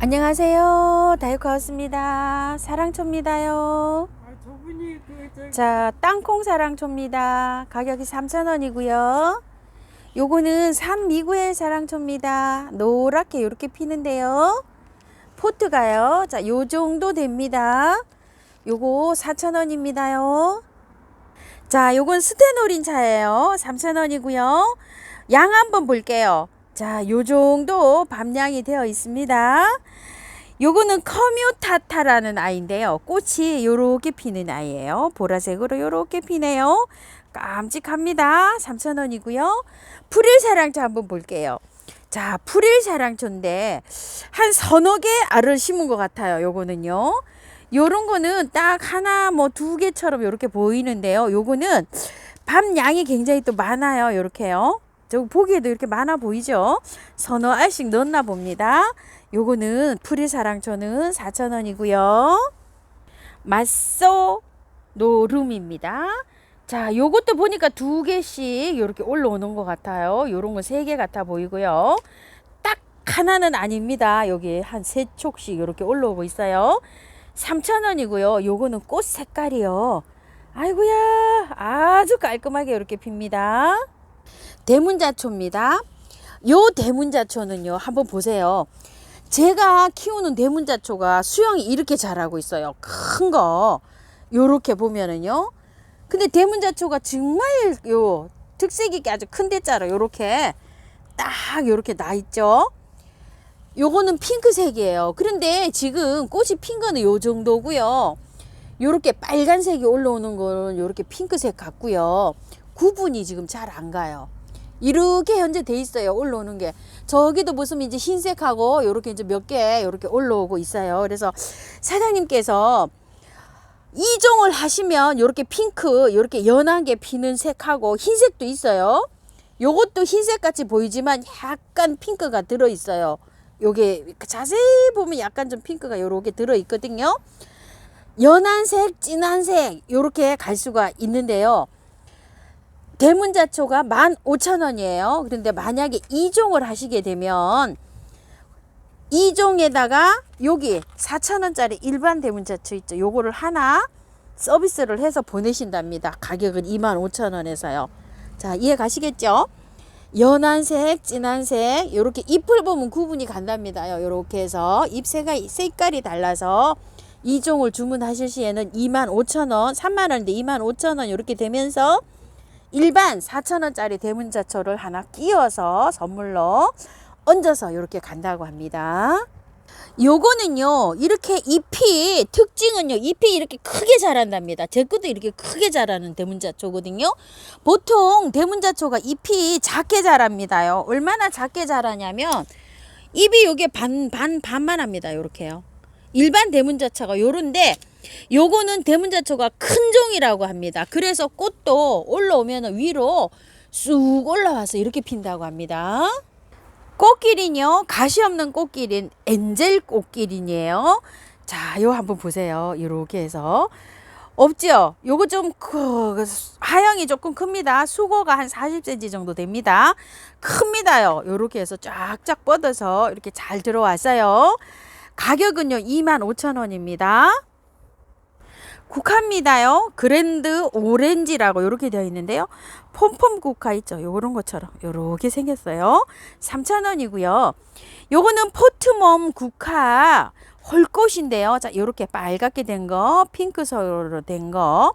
안녕하세요. 다이코하우스입니다. 사랑초입니다요. 자, 땅콩 사랑초입니다. 가격이 3,000원이고요. 요거는 산미구엘 사랑초입니다. 노랗게 이렇게 피는데요. 포트가요. 자, 요 정도 됩니다. 요거 4,000원입니다요. 자, 요건 스테노린 차예요. 3,000원이고요. 양 한번 볼게요. 자, 요 정도 밤양이 되어 있습니다. 요거는 커뮤타타라는 아이인데요. 꽃이 요렇게 피는 아이예요. 보라색으로 요렇게 피네요. 깜찍합니다. 3,000원이고요. 프릴사랑초 한번 볼게요. 자, 프릴사랑초인데 한 서너 개 알을 심은 것 같아요. 요거는요. 요런 거는 딱 하나 뭐 두 개처럼 요렇게 보이는데요. 요거는 밤양이 굉장히 또 많아요. 요렇게요. 저 보기에도 이렇게 많아 보이죠? 서너 알씩 넣었나 봅니다. 요거는 프릴사랑초는 4,000원이고요. 맛소 노름입니다. 자, 요것도 보니까 두 개씩 이렇게 올라오는 것 같아요. 요런 건 세 개 같아 보이고요. 딱 하나는 아닙니다. 여기 한 세 촉씩 이렇게 올라오고 있어요. 3,000원이고요. 요거는 꽃 색깔이요. 아이고야, 아주 깔끔하게 이렇게 핍니다. 대문자초입니다. 요 대문자초는요, 한번 보세요. 제가 키우는 대문자초가 수영이 이렇게 자라고 있어요. 큰 거. 요렇게 보면은요. 근데 대문자초가 정말 요 특색 있게 아주 큰 대자로 요렇게 딱 요렇게 나 있죠. 요거는 핑크색이에요. 그런데 지금 꽃이 핀 거는 요 정도고요. 요렇게 빨간색이 올라오는 거는 요렇게 핑크색 같고요. 구분이 지금 잘 안 가요. 이렇게 현재 돼 있어요. 올라오는 게. 저기도 보시면 이제 흰색하고 요렇게 이제 몇 개 요렇게 올라오고 있어요. 그래서 사장님께서 이종을 하시면 요렇게 핑크, 요렇게 연한 게 피는 색하고 흰색도 있어요. 요것도 흰색 같이 보이지만 약간 핑크가 들어 있어요. 요게 자세히 보면 약간 좀 핑크가 요렇게 들어 있거든요. 연한색, 진한색 요렇게 갈 수가 있는데요. 대문자초가 15,000원이에요. 그런데 만약에 2종을 하시게 되면 2종에다가 여기 4,000원짜리 일반 대문자초 있죠. 요거를 하나 서비스를 해서 보내신답니다. 가격은 25,000원에서요. 자, 이해 가시겠죠? 연한색, 진한색 요렇게 잎을 보면 구분이 간답니다. 요렇게 해서 잎 색깔이 달라서 2종을 주문하실 시에는 25,000원, 3만원인데 25,000원 요렇게 되면서 일반 4,000원짜리 대문자초를 하나 끼워서 선물로 얹어서 이렇게 간다고 합니다. 요거는요, 이렇게 잎이, 특징은요, 잎이 이렇게 크게 자란답니다. 제 것도 이렇게 크게 자라는 대문자초거든요. 보통 대문자초가 잎이 작게 자랍니다요. 얼마나 작게 자라냐면, 잎이 요게 반만 합니다. 요렇게요. 일반 대문자초가 요런데, 요거는 대문자초가 큰 종이라고 합니다. 그래서 꽃도 올라오면 위로 쑥 올라와서 이렇게 핀다고 합니다. 꽃길은요, 가시 없는 꽃길인 엔젤 꽃길이에요. 자, 요 한번 보세요. 이렇게 해서 없죠? 요거 좀 하형이 조금 큽니다. 수고가 한 40cm 정도 됩니다. 큽니다요. 요렇게 해서 쫙쫙 뻗어서 이렇게 잘 들어왔어요. 가격은요 25,000원입니다. 국화입니다요. 그랜드 오렌지라고 이렇게 되어 있는데요. 폼폼 국화 있죠. 요런 것처럼 요렇게 생겼어요. 3,000원이고요. 요거는 포트몸 국화 홀꽃인데요. 자, 요렇게 빨갛게 된 거, 핑크색으로 된 거.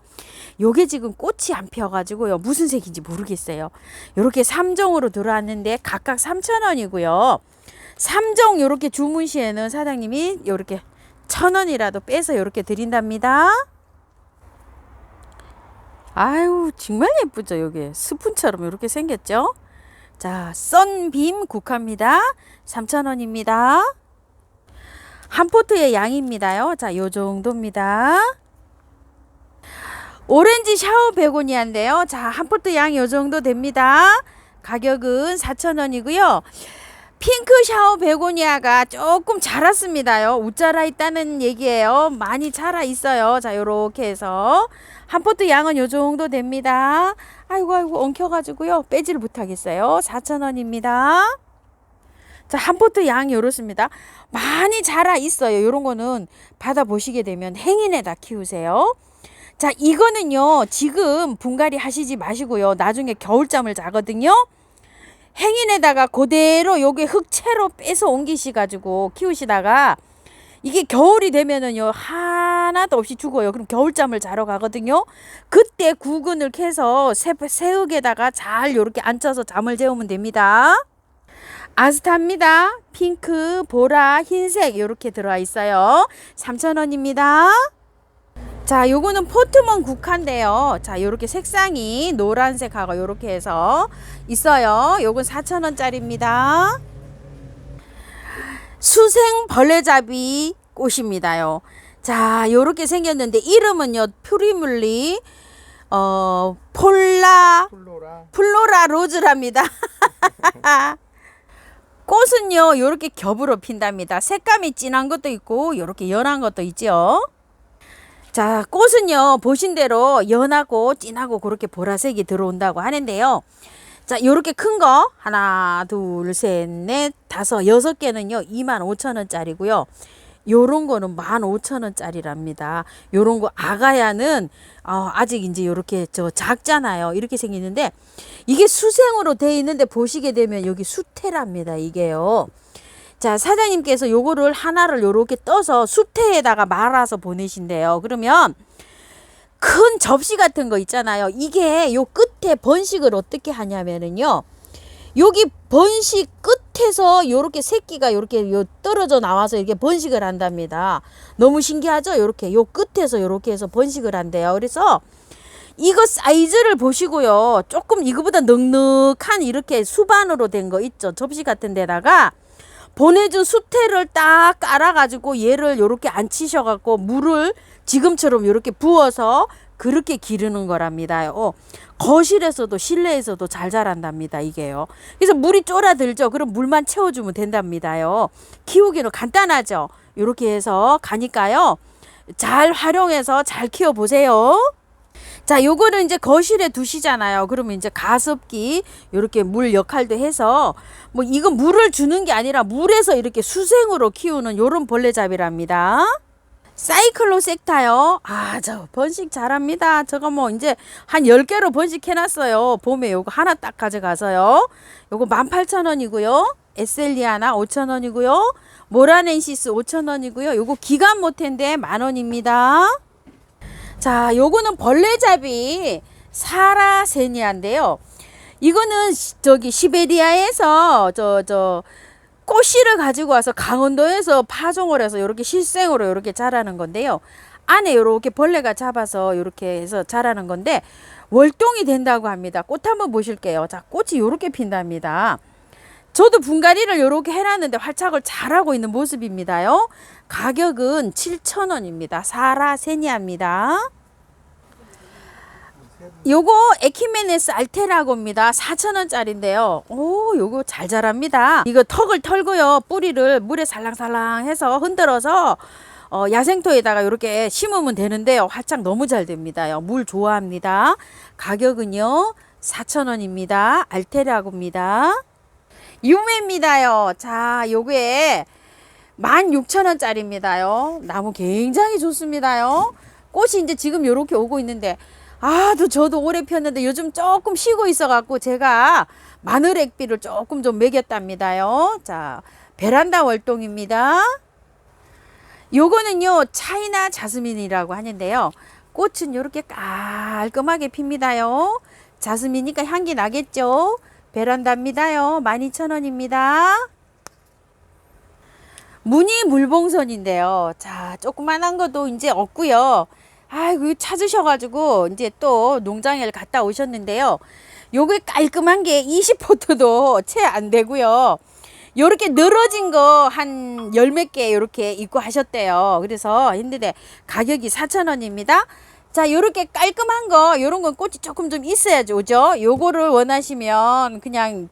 요게 지금 꽃이 안 펴가지고요. 무슨 색인지 모르겠어요. 요렇게 3종으로 들어왔는데 각각 3,000원이고요. 3종 요렇게 주문 시에는 사장님이 요렇게 1,000원이라도 빼서 요렇게 드린답니다. 아유, 정말 예쁘죠. 여기 스푼처럼 이렇게 생겼죠. 자, 썬빔 국화입니다. 3,000원입니다. 한 포트의 양입니다요. 자, 요 정도입니다. 오렌지 샤워 베고니아인데요. 자, 한 포트 양이 요 정도 됩니다. 가격은 4,000원이고요. 핑크 샤워 베고니아가 조금 자랐습니다요. 웃자라 있다는 얘기예요. 많이 자라 있어요. 자, 요렇게 해서 한 포트 양은 요 정도 됩니다. 아이고 엉켜가지고요. 빼지를 못하겠어요. 4,000원입니다. 자, 한 포트 양이 이렇습니다. 많이 자라 있어요. 요런 거는 받아보시게 되면 행인에다 키우세요. 자, 이거는요, 지금 분갈이 하시지 마시고요. 나중에 겨울잠을 자거든요. 행인에다가 그대로 요게 흙채로 빼서 옮기시가지고 키우시다가 이게 겨울이 되면은요, 하나도 없이 죽어요. 그럼 겨울잠을 자러 가거든요. 그때 구근을 캐서 새흙에다가 잘 요렇게 앉혀서 잠을 재우면 됩니다. 아스타입니다. 핑크, 보라, 흰색 요렇게 들어와 있어요. 3,000원입니다. 자, 요거는 포트먼 국화인데요. 자, 요렇게 색상이 노란색하고 요렇게 해서 있어요. 요건 4,000원짜리입니다. 수생 벌레잡이 꽃입니다요. 자, 요렇게 생겼는데 이름은요, 퓨리물리 플로라 로즈랍니다. 꽃은요, 요렇게 겹으로 핀답니다. 색감이 진한 것도 있고 요렇게 연한 것도 있죠. 자, 꽃은요, 보신 대로 연하고 진하고 그렇게 보라색이 들어온다고 하는데요. 자, 요렇게 큰 거 하나, 둘, 셋, 넷, 다섯, 6개는요 25,000원짜리고요. 요런 거는 15,000원짜리랍니다. 요런 거 아가야는 아직 이제 요렇게 작잖아요. 이렇게 생기는데 이게 수생으로 돼 있는데 보시게 되면 여기 수태랍니다. 이게요. 자, 사장님께서 요거를 하나를 요렇게 떠서 수태에다가 말아서 보내신대요. 그러면 큰 접시 같은 거 있잖아요. 이게 요 끝에 번식을 어떻게 하냐면은요, 여기 번식 끝에서 요렇게 새끼가 요렇게 떨어져 나와서 이렇게 번식을 한답니다. 너무 신기하죠? 요렇게 요 끝에서 요렇게 해서 번식을 한대요. 그래서 이거 사이즈를 보시고요, 조금 이거보다 넉넉한 이렇게 수반으로 된 거 있죠, 접시 같은 데다가 보내준 수태를 딱 깔아가지고 얘를 요렇게 앉히셔갖고 물을 지금처럼 이렇게 부어서 그렇게 기르는 거랍니다. 거실에서도 실내에서도 잘 자란답니다. 이게요. 그래서 물이 쫄아들죠. 그럼 물만 채워주면 된답니다요. 키우기는 간단하죠. 이렇게 해서 가니까요, 잘 활용해서 잘 키워보세요. 자, 요거는 이제 거실에 두시잖아요. 그러면 이제 가습기 이렇게 물 역할도 해서, 뭐 이건 물을 주는 게 아니라 물에서 이렇게 수생으로 키우는 요런 벌레잡이랍니다. 사이클로섹타요. 저 번식 잘합니다. 저거 뭐 이제 한 10개로 번식해놨어요. 봄에 요거 하나 딱 가져가서요. 요거 18,000원이고요. 에셀리아나 5,000원이고요. 모라넨시스 5,000원이고요. 요거 기간 모텐데 10,000원입니다. 자, 요거는 벌레잡이 사라세니아인데요. 이거는 저기 시베리아에서 꽃씨를 가지고 와서 강원도에서 파종을 해서 이렇게 실생으로 이렇게 자라는 건데요. 안에 이렇게 벌레가 잡아서 이렇게 해서 자라는 건데 월동이 된다고 합니다. 꽃 한번 보실게요. 자, 꽃이 이렇게 핀답니다. 저도 분갈이를 이렇게 해놨는데 활착을 잘하고 있는 모습입니다요. 가격은 7,000원입니다. 사라세니아입니다. 요거 에키메네스 알테라고입니다. 4,000원짜리인데요. 요거 잘 자랍니다. 이거 턱을 털고요, 뿌리를 물에 살랑살랑 해서 흔들어서 야생토에다가 이렇게 심으면 되는데요. 활짝 너무 잘 됩니다. 물 좋아합니다. 가격은요 4,000원입니다. 알테라고입니다. 유메입니다요. 자, 요게 16,000원짜리입니다요. 나무 굉장히 좋습니다요. 꽃이 이제 지금 요렇게 오고 있는데 저도 오래 폈는데 요즘 조금 쉬고 있어 갖고 제가 마늘 액비를 조금 좀 먹였답니다요. 자, 베란다 월동입니다. 요거는요 차이나 자스민이라고 하는데요. 꽃은 요렇게 깔끔하게 핍니다요. 자스민이니까 향기 나겠죠. 베란다입니다요. 12,000원입니다. 무늬 물봉선인데요. 자, 조그만한 것도 이제 없고요. 아이고, 찾으셔가지고 이제 또 농장에 갔다 오셨는데요. 요게 깔끔한 게 20포트도 채 안 되고요. 요렇게 늘어진 거 한 10몇 개 요렇게 입고 하셨대요. 그래서 했는데 가격이 4,000원입니다. 자, 요렇게 깔끔한 거, 요런 건 꽃이 조금 좀 있어야죠. 그죠? 요거를 원하시면 그냥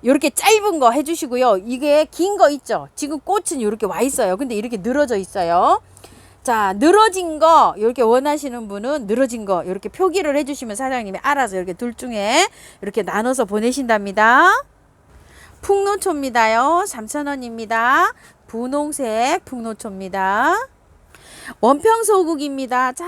요렇게 짧은 거 해주시고요. 이게 긴 거 있죠? 지금 꽃은 요렇게 와 있어요. 근데 이렇게 늘어져 있어요. 자, 늘어진 거 이렇게 원하시는 분은 늘어진 거 이렇게 표기를 해주시면 사장님이 알아서 이렇게 둘 중에 이렇게 나눠서 보내신답니다. 풍노초입니다요. 3,000원입니다. 분홍색 풍노초입니다. 원평소국입니다. 자,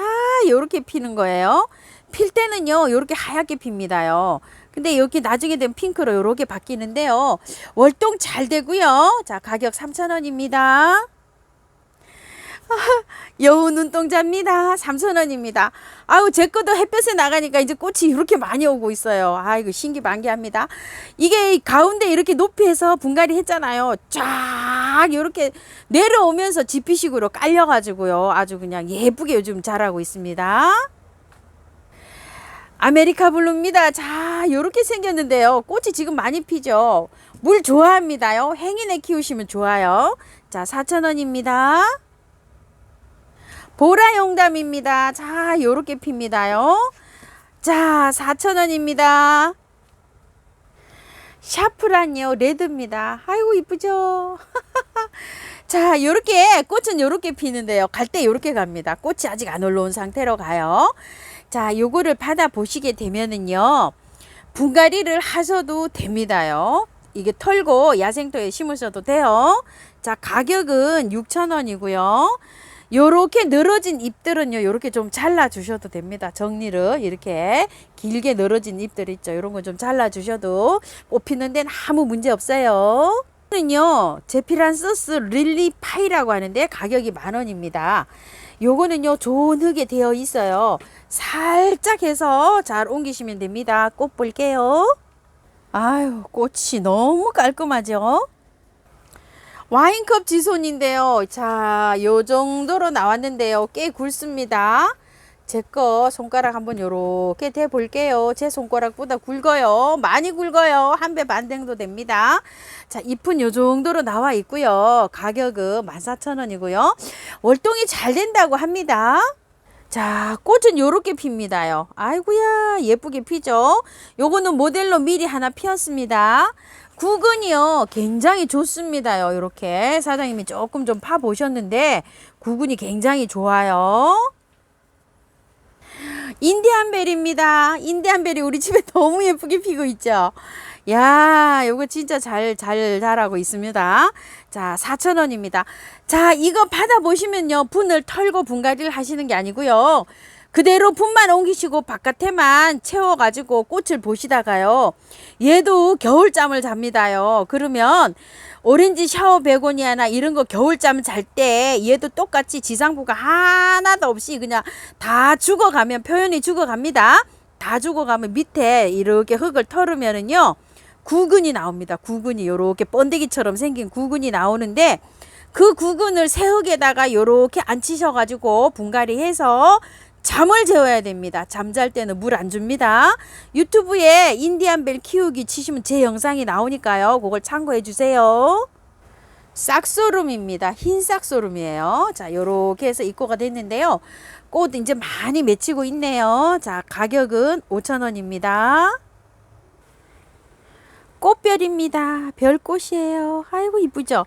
요렇게 피는 거예요. 필 때는요, 요렇게 하얗게 핍니다요. 근데 여기 나중에 되면 핑크로 요렇게 바뀌는데요. 월동 잘 되고요. 자, 가격 3,000원입니다. 여우 눈동자입니다. 3,000원입니다. 아유, 제 것도 햇볕에 나가니까 이제 꽃이 이렇게 많이 오고 있어요. 아이고, 신기반기합니다. 이게 가운데 이렇게 높이에서 분갈이 했잖아요. 쫙 이렇게 내려오면서 지피식으로 깔려가지고요. 아주 그냥 예쁘게 요즘 자라고 있습니다. 아메리카 블루입니다. 자, 요렇게 생겼는데요. 꽃이 지금 많이 피죠. 물 좋아합니다요. 행인에 키우시면 좋아요. 자, 4,000원입니다. 보라 용담입니다. 자, 요렇게 핍니다요. 자, 4,000원입니다. 샤프란요, 레드입니다. 아이고, 이쁘죠? 자, 요렇게 꽃은 요렇게 피는데요. 갈 때 요렇게 갑니다. 꽃이 아직 안 올라온 상태로 가요. 자, 요거를 받아 보시게 되면은요, 분갈이를 하셔도 됩니다요. 이게 털고 야생토에 심으셔도 돼요. 자, 가격은 6,000원이고요. 요렇게 늘어진 잎들은요, 요렇게 좀 잘라 주셔도 됩니다. 정리를 이렇게 길게 늘어진 잎들 있죠. 요런 거 좀 잘라 주셔도 뽑히는 데는 아무 문제 없어요. 이거는요, 제피란서스 릴리 파이라고 하는데 가격이 10,000원입니다. 요거는요, 좋은 흙에 되어 있어요. 살짝 해서 잘 옮기시면 됩니다. 꽃 볼게요. 아유, 꽃이 너무 깔끔하죠? 와인컵 지손인데요. 자, 요 정도로 나왔는데요. 꽤 굵습니다. 제 거 손가락 한번 요렇게 대 볼게요. 제 손가락보다 굵어요. 많이 굵어요. 한 배 반 정도 됩니다. 자, 잎은 요 정도로 나와 있고요. 가격은 14,000원이고요. 월동이 잘 된다고 합니다. 자, 꽃은 요렇게 핍니다요. 아이고야, 예쁘게 피죠. 요거는 모델로 미리 하나 피었습니다. 구근이요, 굉장히 좋습니다요. 이렇게 사장님이 조금 좀 파 보셨는데 구근이 굉장히 좋아요. 인디안벨입니다. 인디안벨이 우리 집에 너무 예쁘게 피고 있죠. 야, 요거 진짜 잘 자라고 있습니다. 자, 4,000원입니다. 자, 이거 받아보시면요, 분을 털고 분갈이를 하시는 게 아니고요, 그대로 분만 옮기시고 바깥에만 채워가지고 꽃을 보시다가요, 얘도 겨울잠을 잡니다요. 그러면 오렌지 샤워 베고니아나 이런 거 겨울잠 잘 때 얘도 똑같이 지상부가 하나도 없이 그냥 다 죽어가면, 표현이 죽어갑니다. 다 죽어가면 밑에 이렇게 흙을 털으면은요, 구근이 나옵니다. 구근이 요렇게 번데기처럼 생긴 구근이 나오는데, 그 구근을 새흙에다가 요렇게 앉히셔가지고 분갈이 해서 잠을 재워야 됩니다. 잠잘 때는 물 안 줍니다. 유튜브에 인디안벨 키우기 치시면 제 영상이 나오니까요. 그걸 참고해 주세요. 싹소름입니다. 흰 싹소름이에요. 자, 요렇게 해서 입고가 됐는데요. 꽃 이제 많이 맺히고 있네요. 자, 가격은 5,000원입니다. 꽃별입니다. 별꽃이에요. 아이고, 이쁘죠?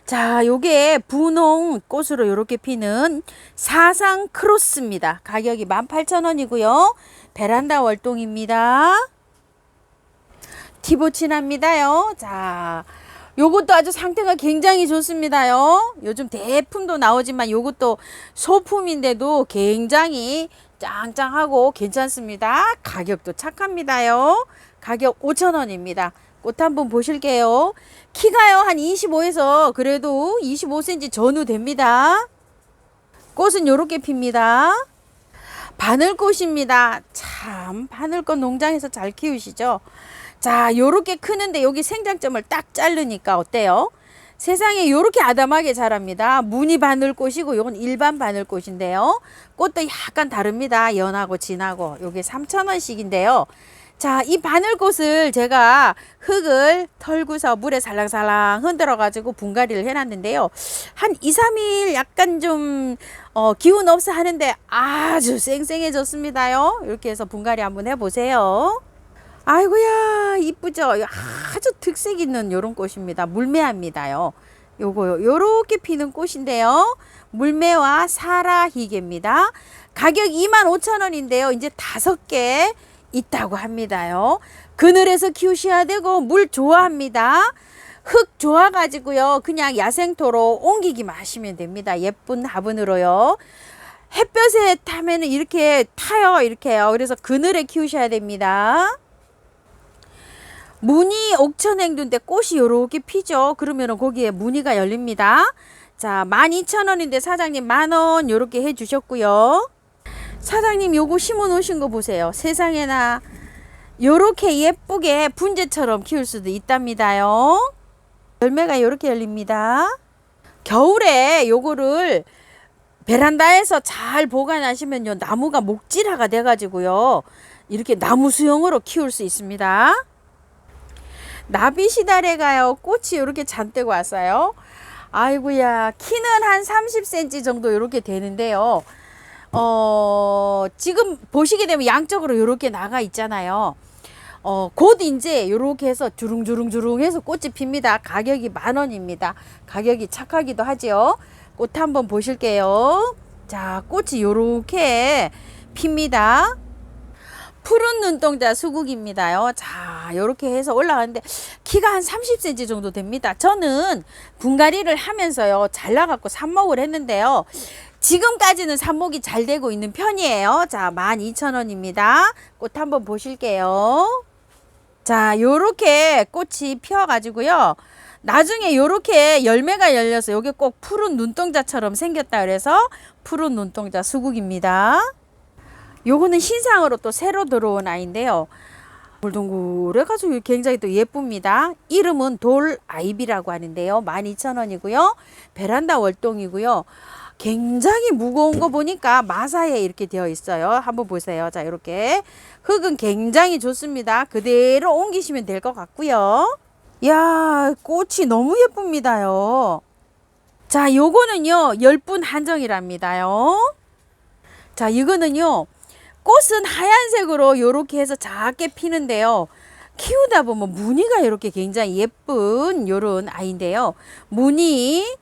자, 요게 분홍 꽃으로 요렇게 피는 사상 크로스입니다. 가격이 18,000원이고요. 베란다 월동입니다. 티보치나입니다요. 자, 요것도 아주 상태가 굉장히 좋습니다요. 요즘 대품도 나오지만 요것도 소품인데도 굉장히 짱짱하고 괜찮습니다. 가격도 착합니다요. 가격 5,000원입니다. 꽃 한번 보실게요. 키가요, 한 25에서 그래도 25cm 전후 됩니다. 꽃은 요렇게 핍니다. 바늘꽃입니다. 참, 바늘꽃 농장에서 잘 키우시죠? 자, 요렇게 크는데 여기 생장점을 딱 자르니까 어때요? 세상에 요렇게 아담하게 자랍니다. 무늬 바늘꽃이고 요건 일반 바늘꽃인데요. 꽃도 약간 다릅니다. 연하고 진하고. 요게 3,000원씩인데요. 자, 이 바늘꽃을 제가 흙을 털고서 물에 살랑살랑 흔들어 가지고 분갈이를 해놨는데요. 한 2, 3일 약간 좀 기운 없어 하는데 아주 쌩쌩해졌습니다요. 이렇게 해서 분갈이 한번 해보세요. 아이고야, 이쁘죠? 아주 특색 있는 요런 꽃입니다. 물매합니다요. 요거요, 요렇게 피는 꽃인데요. 물매와 사라희게입니다. 가격 25,000원인데요. 이제 5개 있다고 합니다요. 그늘에서 키우셔야 되고 물 좋아합니다. 흙 좋아가지고요. 그냥 야생토로 옮기기만 하시면 됩니다. 예쁜 화분으로요. 햇볕에 타면은 이렇게 타요. 이렇게요. 그래서 그늘에 키우셔야 됩니다. 무늬 옥천행두인데 꽃이 이렇게 피죠. 그러면은 거기에 무늬가 열립니다. 자, 12,000원인데 사장님 10,000원 요렇게 해 주셨고요. 사장님 요거 심어 놓으신 거 보세요. 세상에나 요렇게 예쁘게 분재처럼 키울 수도 있답니다요. 열매가 요렇게 열립니다. 겨울에 요거를 베란다에서 잘 보관하시면요, 나무가 목질화가 돼 가지고요, 이렇게 나무 수용으로 키울 수 있습니다. 나비시다래가요, 꽃이 이렇게 잔뜩 왔어요. 아이고야, 키는 한 30cm 정도 이렇게 되는데요. 지금 보시게 되면 양쪽으로 이렇게 나가 있잖아요. 곧 이제 이렇게 해서 주릉주릉주릉 해서 꽃이 핍니다. 가격이 10,000원입니다. 가격이 착하기도 하지요. 꽃 한번 보실게요. 자, 꽃이 이렇게 핍니다. 푸른 눈동자 수국입니다요. 자, 이렇게 해서 올라가는데 키가 한 30cm 정도 됩니다. 저는 분갈이를 하면서요, 잘 나갖고 삽목을 했는데요. 지금까지는 삽목이 잘 되고 있는 편이에요. 자, 12,000원입니다. 꽃 한번 보실게요. 자, 요렇게 꽃이 피어가지고요, 나중에 요렇게 열매가 열려서 요게 꼭 푸른 눈동자처럼 생겼다 그래서 푸른 눈동자 수국입니다. 요거는 신상으로 또 새로 들어온 아이인데요. 돌동굴해가지고 굉장히 또 예쁩니다. 이름은 돌아이비라고 하는데요. 12,000원이고요. 베란다 월동이고요. 굉장히 무거운 거 보니까 마사에 이렇게 되어 있어요. 한번 보세요. 자, 이렇게 흙은 굉장히 좋습니다. 그대로 옮기시면 될 것 같고요. 야, 꽃이 너무 예쁩니다요. 자, 요거는요 10분 한정이랍니다요. 자, 이거는요, 꽃은 하얀색으로 요렇게 해서 작게 피는데요, 키우다 보면 무늬가 이렇게 굉장히 예쁜 요런 아이인데요. 무늬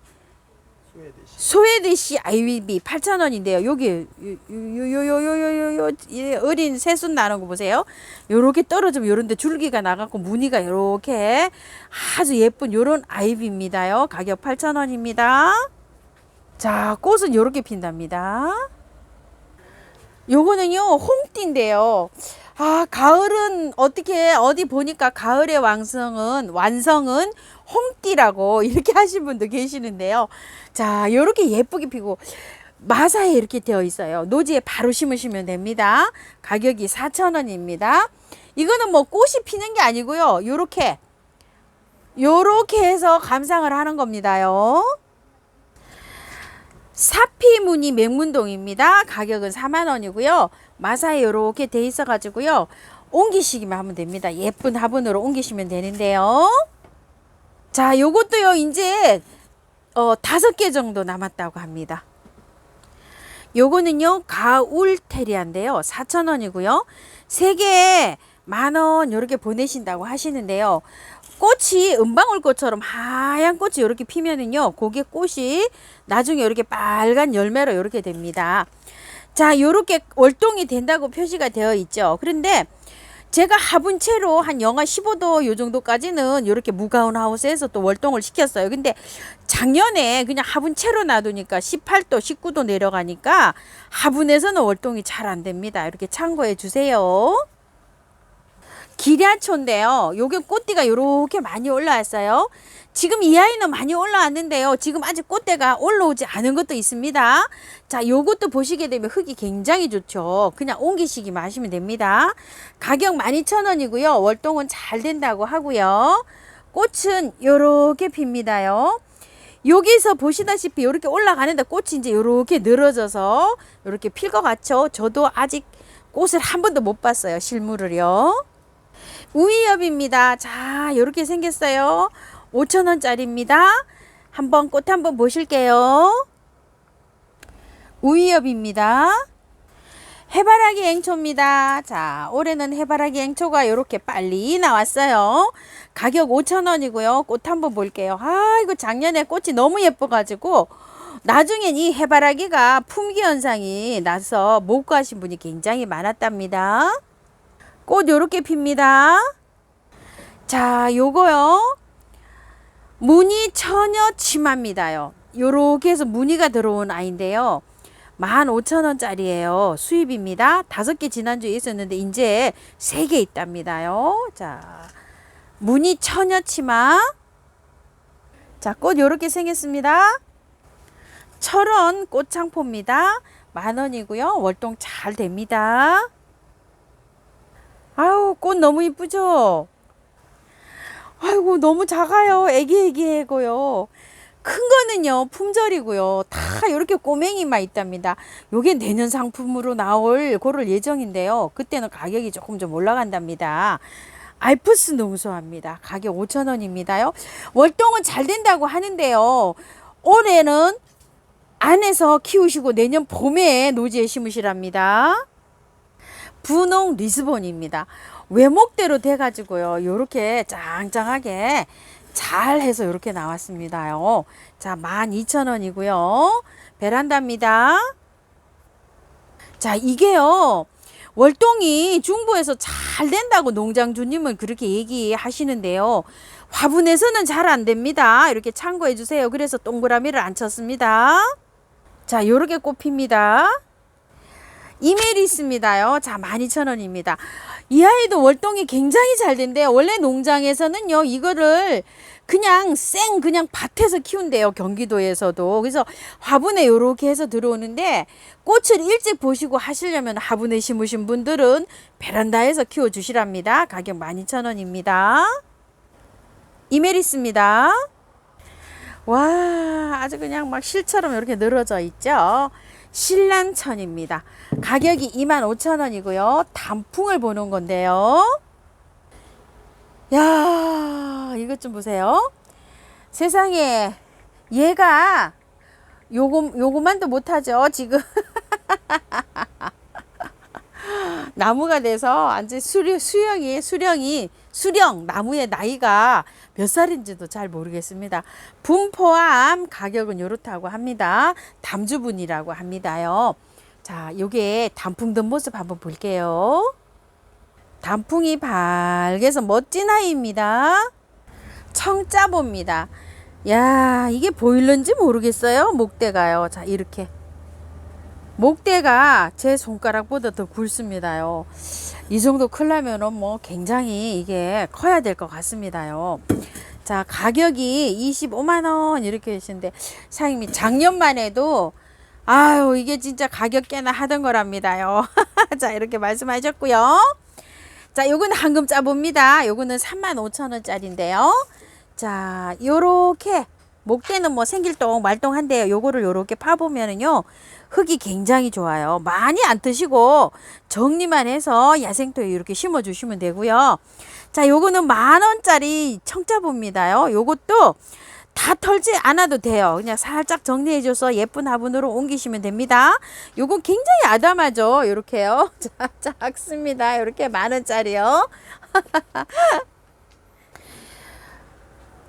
스웨디시 아이비비 8,000원인데요. 여기 요 어린 새순 나는 거 보세요. 요렇게 떨어지면 요런데 줄기가 나갖고 무늬가 요렇게 아주 예쁜 요런 아이비입니다요. 가격 8,000원입니다. 자, 꽃은 요렇게 핀답니다. 요거는요 홍띠인데요. 아, 가을은 어디 보니까 가을의 완성은 홍띠라고 이렇게 하신 분도 계시는데요. 자, 요렇게 예쁘게 피고 마사에 이렇게 되어 있어요. 노지에 바로 심으시면 됩니다. 가격이 4,000원입니다. 이거는 뭐 꽃이 피는 게 아니고요, 요렇게 해서 감상을 하는 겁니다요. 사피무늬 맹문동입니다. 가격은 40,000원이고요. 마사에 이렇게 돼 있어 가지고요, 옮기시기만 하면 됩니다. 예쁜 화분으로 옮기시면 되는데요. 자, 요것도요 이제 5개 정도 남았다고 합니다. 요거는요 가울테리아인데요. 4,000원이고요. 3개에 10,000원 이렇게 보내신다고 하시는데요. 꽃이 은방울꽃처럼 하얀 꽃이 이렇게 피면은요, 그게 꽃이 나중에 이렇게 빨간 열매로 이렇게 됩니다. 자, 이렇게 월동이 된다고 표시가 되어 있죠. 그런데 제가 화분채로 한 영하 15도 요 정도까지는 이렇게 무가온 하우스에서 또 월동을 시켰어요. 근데 작년에 그냥 화분채로 놔두니까 18도, 19도 내려가니까 화분에서는 월동이 잘 안 됩니다. 이렇게 참고해 주세요. 기랴초인데요. 요게 꽃띠가 요렇게 많이 올라왔어요. 지금 이 아이는 많이 올라왔는데요, 지금 아직 꽃대가 올라오지 않은 것도 있습니다. 자, 요것도 보시게 되면 흙이 굉장히 좋죠. 그냥 옮기시기만 하시면 됩니다. 가격 12,000원이고요. 월동은 잘 된다고 하고요. 꽃은 요렇게 핍니다요. 여기서 보시다시피 요렇게 올라가는데 꽃이 이제 요렇게 늘어져서 요렇게 필 것 같죠. 저도 아직 꽃을 한 번도 못 봤어요, 실물을요. 우이엽입니다. 자, 요렇게 생겼어요. 5,000원짜리입니다. 한번 꽃 한번 보실게요. 우이엽입니다. 해바라기 앵초입니다. 자, 올해는 해바라기 앵초가 이렇게 빨리 나왔어요. 가격 5,000원이고요. 꽃 한번 볼게요. 아, 이거 작년에 꽃이 너무 예뻐가지고 나중엔 이 해바라기가 품귀 현상이 나서 못 구하신 분이 굉장히 많았답니다. 꽃 요렇게 핍니다. 자, 요거요. 무늬 처녀 치마입니다요. 요렇게 해서 무늬가 들어온 아이인데요. 15,000원짜리예요. 수입입니다. 5개 지난주에 있었는데 이제 3개 있답니다요. 자, 무늬 처녀 치마. 자, 꽃 요렇게 생겼습니다. 철원 꽃창포입니다. 10,000원이고요. 월동 잘 됩니다. 아유, 꽃 너무 이쁘죠? 아이고, 너무 작아요. 애기애기해고요. 큰 거는요, 품절이고요. 다 이렇게 꼬맹이만 있답니다. 요게 내년 상품으로 나올 고럴 예정인데요. 그때는 가격이 조금 좀 올라간답니다. 알프스 농소합니다. 가격 5,000원입니다요. 월동은 잘 된다고 하는데요. 올해는 안에서 키우시고 내년 봄에 노지에 심으시랍니다. 분홍 리스본입니다. 외목대로 돼가지고요. 요렇게 짱짱하게 잘 해서 이렇게 나왔습니다요. 자, 12,000원이고요. 베란다입니다. 자, 이게요. 월동이 중부에서 잘 된다고 농장주님은 그렇게 얘기하시는데요. 화분에서는 잘 안 됩니다. 이렇게 참고해 주세요. 그래서 동그라미를 안 쳤습니다. 자, 요렇게 꼽힙니다. 이메리스입니다요. 자, 12,000원입니다. 이 아이도 월동이 굉장히 잘 된대요. 원래 농장에서는요, 이거를 그냥 그냥 밭에서 키운대요. 경기도에서도. 그래서 화분에 요렇게 해서 들어오는데 꽃을 일찍 보시고 하시려면 화분에 심으신 분들은 베란다에서 키워 주시랍니다. 가격 12,000원입니다. 이메리스입니다. 와, 아주 그냥 막 실처럼 이렇게 늘어져 있죠. 신란천입니다. 가격이 25,000원이고요. 단풍을 보는 건데요. 야, 이것 좀 보세요. 세상에, 얘가 요거만도 못하죠, 지금. 나무가 돼서 완전 수령 나무의 나이가 몇 살인지도 잘 모르겠습니다. 분포암 가격은 요렇다고 합니다. 담주분이라고 합니다요. 자, 요게 단풍 든 모습 한번 볼게요. 단풍이 밝아서 멋진 아이입니다. 청짜보입니다. 야, 이게 보일는지 모르겠어요. 목대가요. 자, 이렇게 목대가 제 손가락보다 더 굵습니다요. 이 정도 크려면은 뭐 굉장히 이게 커야 될 것 같습니다요. 자, 가격이 25만원 이렇게 하시는데 사장님이 작년만 해도 아유, 이게 진짜 가격 꽤나 하던 거랍니다요. 자, 이렇게 말씀하셨고요. 자, 요건 황금 짜보입니다. 요거는 35,000원짜리인데요. 자, 요렇게 목대는 뭐 생길동 말똥한데요. 요거를 요렇게 파보면은요, 흙이 굉장히 좋아요. 많이 안 트시고 정리만 해서 야생토에 이렇게 심어 주시면 되고요. 자, 요거는 10,000원짜리 청짜보입니다요. 요것도 다 털지 않아도 돼요. 그냥 살짝 정리해 줘서 예쁜 화분으로 옮기시면 됩니다. 요건 굉장히 아담하죠. 요렇게요. 자, 작습니다. 요렇게 10,000원짜리요.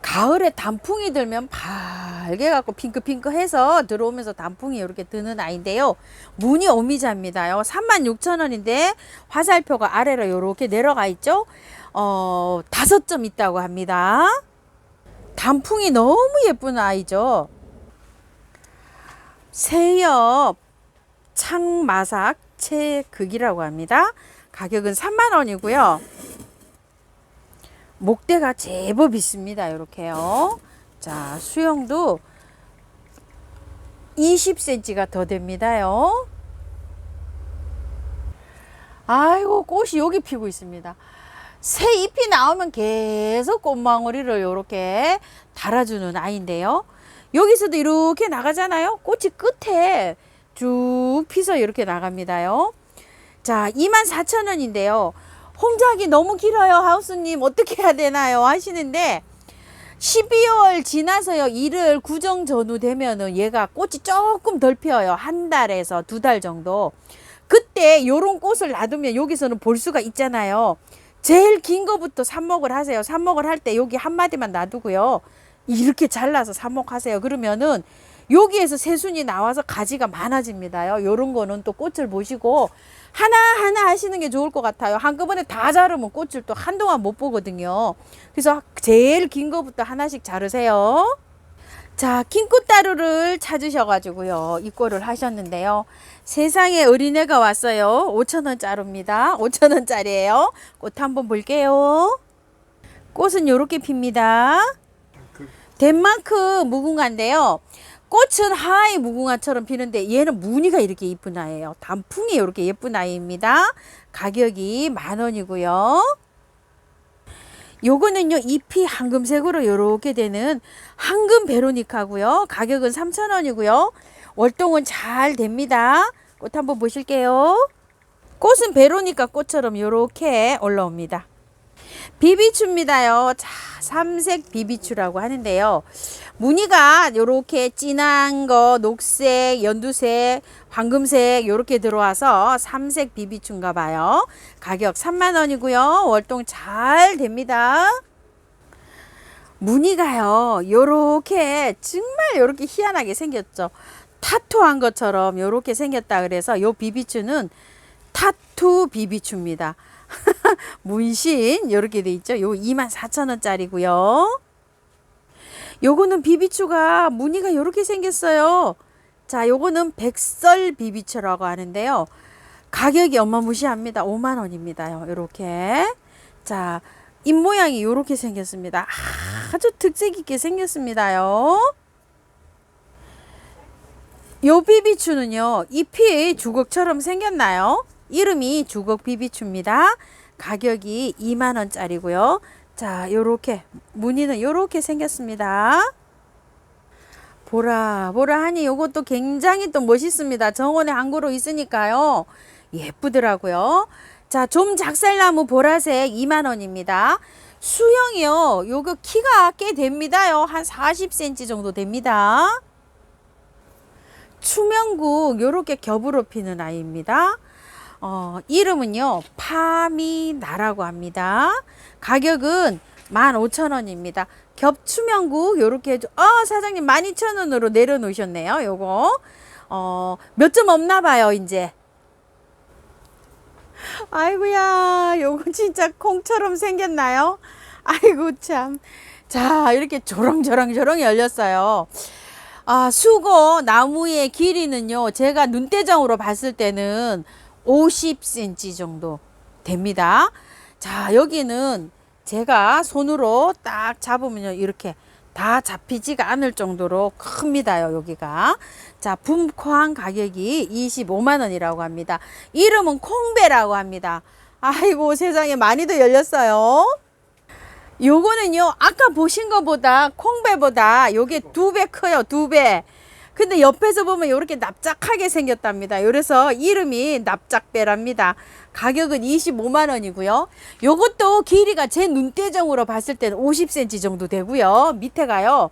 가을에 단풍이 들면 밝게 갖고 핑크핑크해서 들어오면서 단풍이 이렇게 드는 아이인데요. 무늬 오미자입니다요. 36,000원인데 화살표가 아래로 이렇게 내려가 있죠. 5점 있다고 합니다. 단풍이 너무 예쁜 아이죠. 새엽 창마삭 채극이라고 합니다. 가격은 30,000원이고요. 목대가 제법 있습니다. 이렇게요. 자, 수영도 20cm가 더 됩니다요. 아이고, 꽃이 여기 피고 있습니다. 새 잎이 나오면 계속 꽃망울이를 이렇게 달아주는 아이인데요. 여기서도 이렇게 나가잖아요. 꽃이 끝에 쭉 피서 이렇게 나갑니다요. 자, 24,000원인데요. 홍작이 너무 길어요. 하우스님 어떻게 해야 되나요? 하시는데 12월 지나서요. 1월 구정 전후 되면은 얘가 꽃이 조금 덜 피어요. 한 달에서 2달 정도. 그때 요런 꽃을 놔두면 여기서는 볼 수가 있잖아요. 제일 긴 거부터 삽목을 하세요. 삽목을 할 때 여기 한 마디만 놔두고요. 이렇게 잘라서 삽목하세요. 그러면은 여기에서 새순이 나와서 가지가 많아집니다요. 요런 거는 또 꽃을 보시고 하나하나 하시는 게 좋을 것 같아요. 한꺼번에 다 자르면 꽃을 또 한동안 못 보거든요. 그래서 제일 긴 거부터 하나씩 자르세요. 자, 긴 꽃다루를 찾으셔가지고요. 입고를 하셨는데요. 세상에 어린애가 왔어요. 5,000원짜리입니다. 5,000원짜리예요. 꽃 한번 볼게요. 꽃은 요렇게 핍니다. 덴마크 무궁화인데요. 꽃은 하와이 무궁화처럼 피는데 얘는 무늬가 이렇게 이쁜 아이예요. 단풍이 이렇게 예쁜 아이입니다. 가격이 10,000원이고요. 요거는요, 잎이 황금색으로 이렇게 되는 황금 베로니카고요. 가격은 3,000원이고요. 월동은 잘 됩니다. 꽃 한번 보실게요. 꽃은 베로니카 꽃처럼 이렇게 올라옵니다. 비비추입니다요. 자, 삼색 비비추라고 하는데요. 무늬가 이렇게 진한 거, 녹색, 연두색, 황금색 이렇게 들어와서 삼색 비비추인가 봐요. 가격 30,000원이고요. 월동 잘 됩니다. 무늬가요. 요렇게 정말 요렇게 희한하게 생겼죠. 타투한 것처럼 요렇게 생겼다 그래서 요 비비추는 타투 비비추입니다. 문신 이렇게 돼 있죠. 요 24,000원짜리고요. 요거는 비비추가 무늬가 이렇게 생겼어요. 자, 요거는 백설 비비추라고 하는데요. 가격이 어마무시합니다. 50,000원입니다. 요렇게. 자, 잎 모양이 요렇게 생겼습니다. 아주 특색 있게 생겼습니다요. 요 비비추는요, 잎이 주걱처럼 생겼나요? 이름이 주걱 비비추입니다. 가격이 20,000원짜리고요. 자, 요렇게 무늬는 요렇게 생겼습니다. 보라 보라 하니 요것도 굉장히 또 멋있습니다. 정원에 한 그루 있으니까요. 예쁘더라고요. 자, 좀 작살나무 보라색 20,000원입니다. 수영이요. 요거 키가 꽤 됩니다요. 한 40cm 정도 됩니다. 추명국 요렇게 겹으로 피는 아이입니다. 이름은요, 파미나라고 합니다. 가격은 15,000원입니다. 겹추명국 요렇게 해줘. 사장님 12,000원으로 내려놓으셨네요. 요거 몇 점 없나 봐요. 이제 아이고야, 요거 진짜 콩처럼 생겼나요? 아이고 참. 자, 이렇게 조롱조롱 열렸어요. 수고 나무의 길이는요, 제가 눈대정으로 봤을 때는 50cm 정도 됩니다. 자, 여기는 제가 손으로 딱 잡으면요, 이렇게 다 잡히지가 않을 정도로 큽니다요, 여기가. 자, 분포한 가격이 25,000원이라고 합니다. 이름은 콩배라고 합니다. 아이고 세상에, 많이도 열렸어요. 요거는요, 아까 보신 것보다 콩배보다 요게 2배 커요. 2배. 근데 옆에서 보면 이렇게 납작하게 생겼답니다. 그래서 이름이 납작배랍니다. 가격은 25,000원이고요. 요것도 길이가 제 눈대정으로 봤을 때는 50cm 정도 되고요. 밑에가요,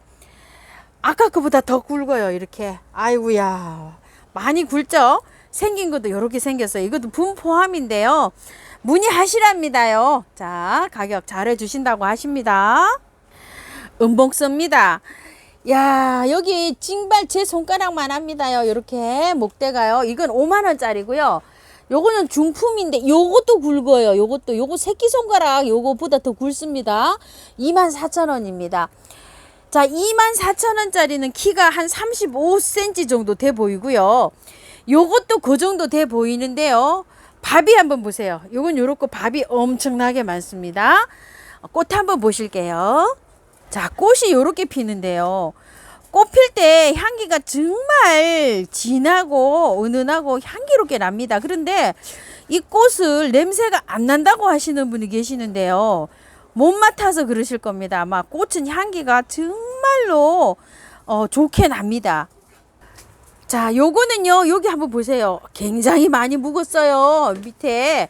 아까 그보다 더 굵어요. 이렇게. 아이고야, 많이 굵죠? 생긴 것도 이렇게 생겼어요. 이것도 분포함인데요. 문의하시랍니다요. 자, 가격 잘해 주신다고 하십니다. 은복서입니다. 야, 여기 징발 제 손가락만 합니다요. 이렇게 목대가요. 이건 50,000원짜리고요. 요거는 중품인데 요것도 굵어요. 요거 새끼손가락 요거보다 더 굵습니다. 24,000원입니다. 자, 24,000원짜리는 키가 한 35cm 정도 돼 보이고요. 요것도 그 정도 돼 보이는데요. 밥이 한번 보세요. 요건 요렇고 밥이 엄청나게 많습니다. 꽃 한번 보실게요. 자, 꽃이 요렇게 피는데요. 꽃 필 때 향기가 정말 진하고 은은하고 향기롭게 납니다. 그런데 이 꽃을 냄새가 안 난다고 하시는 분이 계시는데요. 못 맡아서 그러실 겁니다. 아마 꽃은 향기가 정말로 좋게 납니다. 자, 요거는요, 여기 한번 보세요. 굉장히 많이 묵었어요. 밑에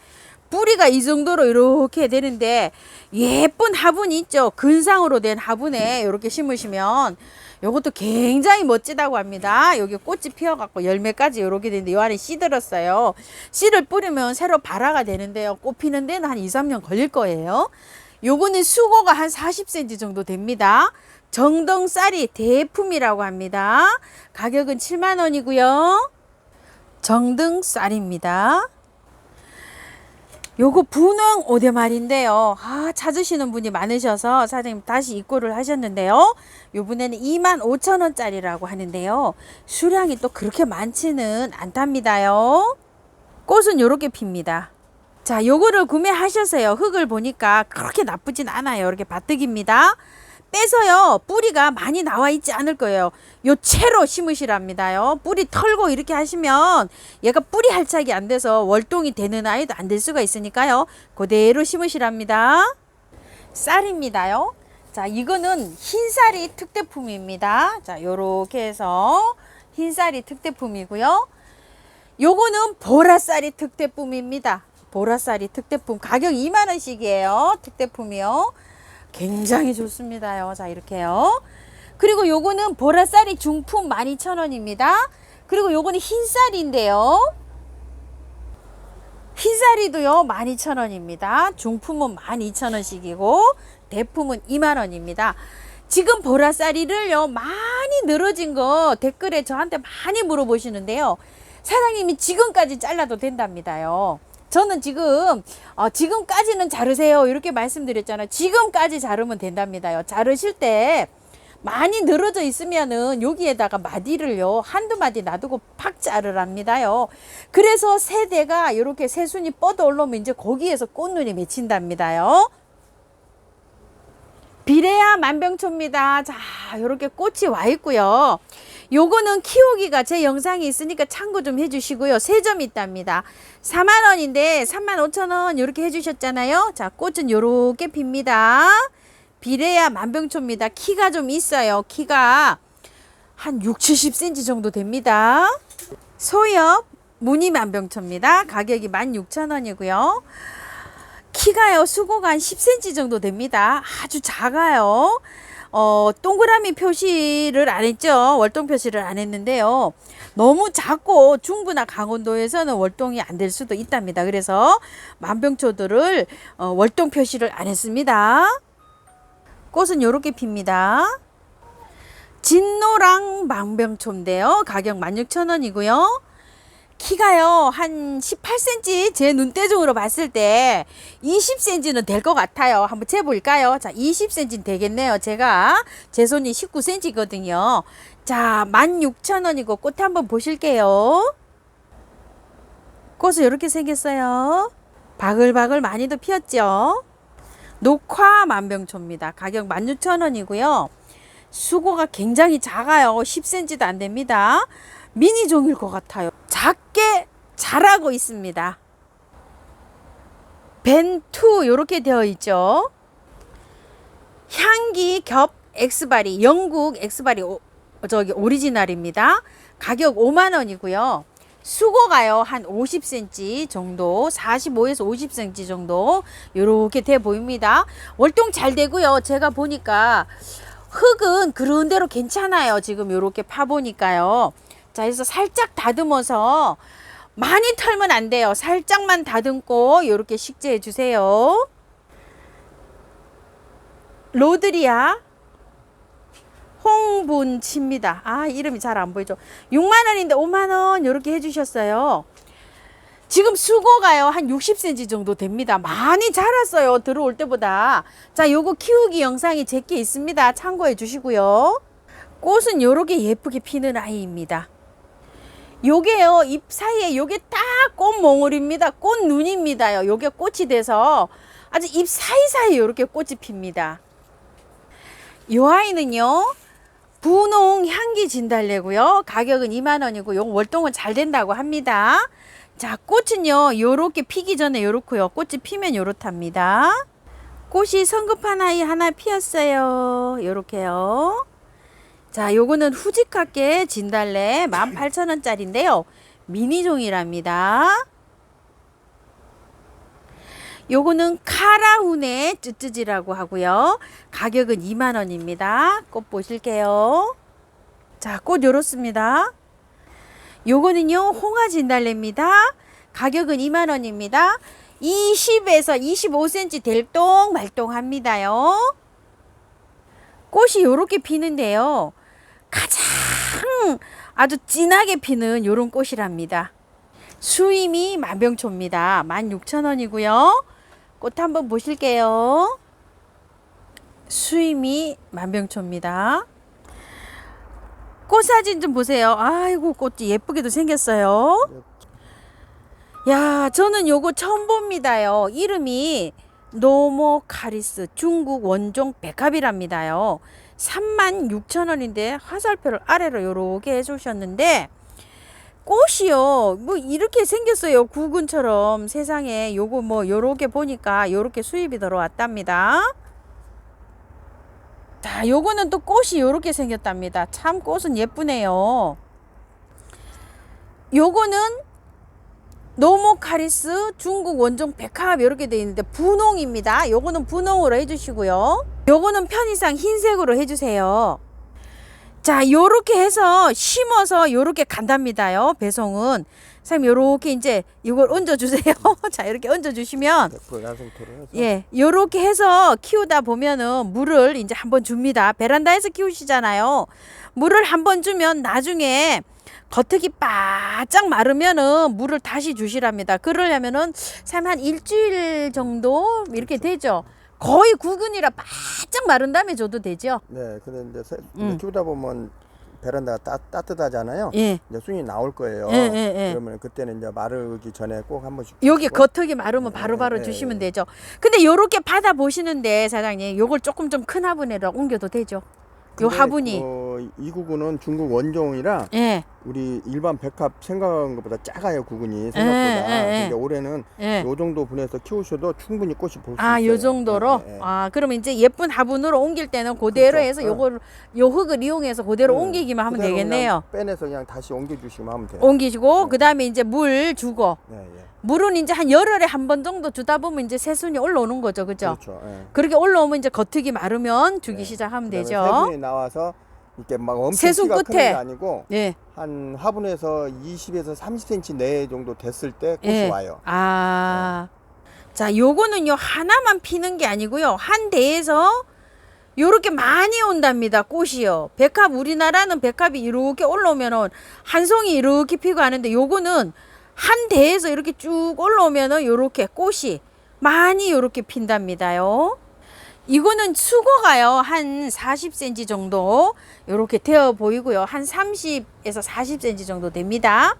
뿌리가 이 정도로 이렇게 되는데 예쁜 화분이 있죠. 근상으로 된 화분에 이렇게 심으시면 요것도 굉장히 멋지다고 합니다. 여기 꽃이 피어갖고 열매까지 이렇게 되는데 요 안에 씨 들었어요. 씨를 뿌리면 새로 발화가 되는데요. 꽃 피는 데는 한 2, 3년 걸릴 거예요. 요거는 수고가 한 40cm 정도 됩니다. 정등쌀이 대품이라고 합니다. 가격은 7만원이고요. 정등쌀입니다. 요거 분홍 오대말인데요. 찾으시는 분이 많으셔서 사장님 다시 입고를 하셨는데요. 요번에는 25,000원짜리라고 하는데요. 수량이 또 그렇게 많지는 않답니다요. 꽃은 요렇게 핍니다. 자, 요거를 구매하셨어요. 흙을 보니까 그렇게 나쁘진 않아요. 이렇게 바뜩입니다. 빼서요, 뿌리가 많이 나와 있지 않을 거예요. 요 채로 심으시랍니다요. 뿌리 털고 이렇게 하시면 얘가 뿌리 할착이 안 돼서 월동이 되는 아이도 안 될 수가 있으니까요. 그대로 심으시랍니다. 쌀입니다요. 자, 이거는 흰쌀이 특대품입니다. 자, 요렇게 해서 흰쌀이 특대품이고요. 요거는 보라쌀이 특대품입니다. 보라쌀이 특대품. 가격 2만원씩이에요. 특대품이요. 굉장히 좋습니다요. 자, 이렇게요. 그리고 요거는 보라쌀이 중품 12,000원입니다. 그리고 요거는 흰쌀인데요. 흰쌀이도요 12,000원입니다. 중품은 12,000원씩이고 대품은 2만원입니다. 지금 보라쌀이를요 많이 늘어진 거 댓글에 저한테 많이 물어보시는데요. 사장님이 지금까지 잘라도 된답니다요. 저는 지금까지는 자르세요 이렇게 말씀드렸잖아요. 지금까지 자르면 된답니다요. 자르실 때 많이 늘어져 있으면은 여기에다가 마디를요 한두 마디 놔두고 팍 자르랍니다요. 그래서 새대가 이렇게 새순이 뻗어 올라오면 이제 거기에서 꽃눈이 맺힌답니다요. 비레아 만병초입니다. 자, 이렇게 꽃이 와 있고요. 요거는 키우기가 제 영상이 있으니까 참고 좀 해주시고요. 3점 있답니다. 4만원인데 35,000원 이렇게 해주셨잖아요. 자, 꽃은 요렇게 핍니다. 비레아 만병초입니다. 키가 좀 있어요. 키가 한 6, 70cm 정도 됩니다. 소엽 무늬 만병초입니다. 가격이 16,000원이고요. 키가요 수고가 한 10cm 정도 됩니다. 아주 작아요. 동그라미 표시를 안 했죠. 월동 표시를 안 했는데요. 너무 작고 중부나 강원도에서는 월동이 안 될 수도 있답니다. 그래서 만병초들을 월동 표시를 안 했습니다. 꽃은 요렇게 핍니다. 진노랑 만병초인데요. 가격 16,000원이고요. 키가요 한 18cm 제 눈대중으로 봤을 때 20cm는 될 것 같아요. 한번 재볼까요? 자, 20cm는 되겠네요. 제 손이 19cm거든요. 자, 16,000원이고 꽃 한번 보실게요. 꽃은 이렇게 생겼어요. 바글바글 많이도 피었죠. 녹화 만병초입니다. 가격 16,000원이고요. 수고가 굉장히 작아요. 10cm도 안 됩니다. 미니 종일 것 같아요. 작게 자라고 있습니다. 벤투 이렇게 되어 있죠. 향기 겹 엑스바리 영국 엑스바리 오리지널입니다. 가격 5만원이고요. 수고가요 한 50cm 정도 45에서 50cm 정도 이렇게 돼 보입니다. 월동 잘 되고요. 제가 보니까 흙은 그런 대로 괜찮아요. 지금 이렇게 파보니까요. 자, 그래서 살짝 다듬어서 많이 털면 안 돼요. 살짝만 다듬고 이렇게 식재해 주세요. 로드리아 홍분치입니다. 이름이 잘 안 보이죠. 6만원인데 5만원 이렇게 해주셨어요. 지금 수고가요 한 60cm 정도 됩니다. 많이 자랐어요. 들어올 때보다. 자, 요거 키우기 영상이 제게 있습니다. 참고해 주시고요. 꽃은 요렇게 예쁘게 피는 아이입니다. 요게요 잎 사이에 요게 딱 꽃몽울입니다. 꽃눈입니다요. 요게 꽃이 돼서 아주 잎 사이사이 요렇게 꽃이 핍니다. 요 아이는요 분홍 향기 진달래고요. 가격은 2만원이고 요 월동은 잘 된다고 합니다. 자, 꽃은요 요렇게 피기 전에 요렇고요. 꽃이 피면 요렇답니다. 꽃이 성급한 아이 하나 피었어요. 요렇게요. 자, 요거는 후지카게 진달래 18,000원짜리인데요. 미니종이랍니다. 요거는 카라훈의 쯔쯔지라고 하고요. 가격은 2만원입니다. 꽃 보실게요. 자, 꽃 요렇습니다. 요거는요 홍화 진달래입니다. 가격은 2만원입니다. 20에서 25cm 될동 말동합니다요. 꽃이 요렇게 피는데요. 가장 아주 진하게 피는 요런 꽃이랍니다. 수임이 만병초입니다. 16,000원이고요. 꽃 한번 보실게요. 수임이 만병초입니다. 꽃 사진 좀 보세요. 아이고, 꽃이 예쁘게도 생겼어요. 야, 저는 요거 처음 봅니다요. 이름이 노모카리스 중국 원종 백합이랍니다요. 36,000원인데 화살표를 아래로 요렇게 해주셨는데 꽃이요 뭐 이렇게 생겼어요. 구근처럼. 세상에 요거 뭐 요렇게 보니까 요렇게 수입이 들어왔답니다. 자, 요거는 또 꽃이 요렇게 생겼답니다. 참 꽃은 예쁘네요. 요거는 노모카리스 중국 원종 백합 이렇게 되어 있는데 분홍입니다. 요거는 분홍으로 해주시고요. 요거는 편의상 흰색으로 해주세요. 자, 요렇게 해서 심어서 요렇게 간답니다요. 배송은. 선생님 요렇게 이제 이걸 얹어 주세요. 자, 이렇게 얹어 주시면 예, 요렇게 해서 키우다 보면은 물을 이제 한번 줍니다. 베란다에서 키우시잖아요. 물을 한번 주면 나중에 겉흙이 바짝 마르면은 물을 다시 주시랍니다. 그러려면은 한 일주일 정도 이렇게 되죠. 거의 구근이라 바짝 마른 다음에 줘도 되죠. 네, 근데 이제 키우다 보면 베란다가 따뜻하잖아요. 예. 이제 순이 나올 거예요. 예. 그러면 그때는 이제 마르기 전에 꼭 한 번씩 여기 겉흙이 마르면 바로바로 주시면 되죠. 근데 요렇게 받아 보시는데 사장님, 요걸 조금 좀 큰 화분에다 옮겨도 되죠. 요 화분이 이 구근은 중국 원종이라 예. 우리 일반 백합 생각한 것보다 작아요. 구근이 생각보다. 근데 올해는 요 정도 분에서 키우셔도 충분히 꽃이 볼 수 있어요. 요 정도로? 그러면 이제 예쁜 화분으로 옮길 때는 그대로 그렇죠. 해서 요걸 요 흙을 이용해서 그대로 옮기기만 하면 되겠네요. 빼내서 그냥 다시 옮겨주시면 하면 돼요. 옮기시고 그다음에 이제 물 주고 예. 물은 이제 한 열흘에 한 번 정도 주다 보면 이제 새순이 올라오는 거죠, 그죠? 그렇죠. 그렇게 올라오면 이제 겉흙이 마르면 주기 시작하면 되죠. 새순이 나와서 이렇게 막 엄청 새순 키가 끝에. 크는 게 아니고 예. 한 화분에서 20에서 30cm 내에 정도 됐을 때 꽃이 와요. 자, 요거는요 하나만 피는 게 아니고요, 한 대에서 요렇게 많이 온답니다. 꽃이요. 백합, 우리나라는 백합이 이렇게 올라오면은 한 송이 이렇게 피고 하는데 요거는 한 대에서 이렇게 쭉 올라오면은 요렇게 꽃이 많이 요렇게 핀답니다요. 이거는 수고가요 한 40cm 정도 요렇게 되어 보이고요. 한 30에서 40cm 정도 됩니다.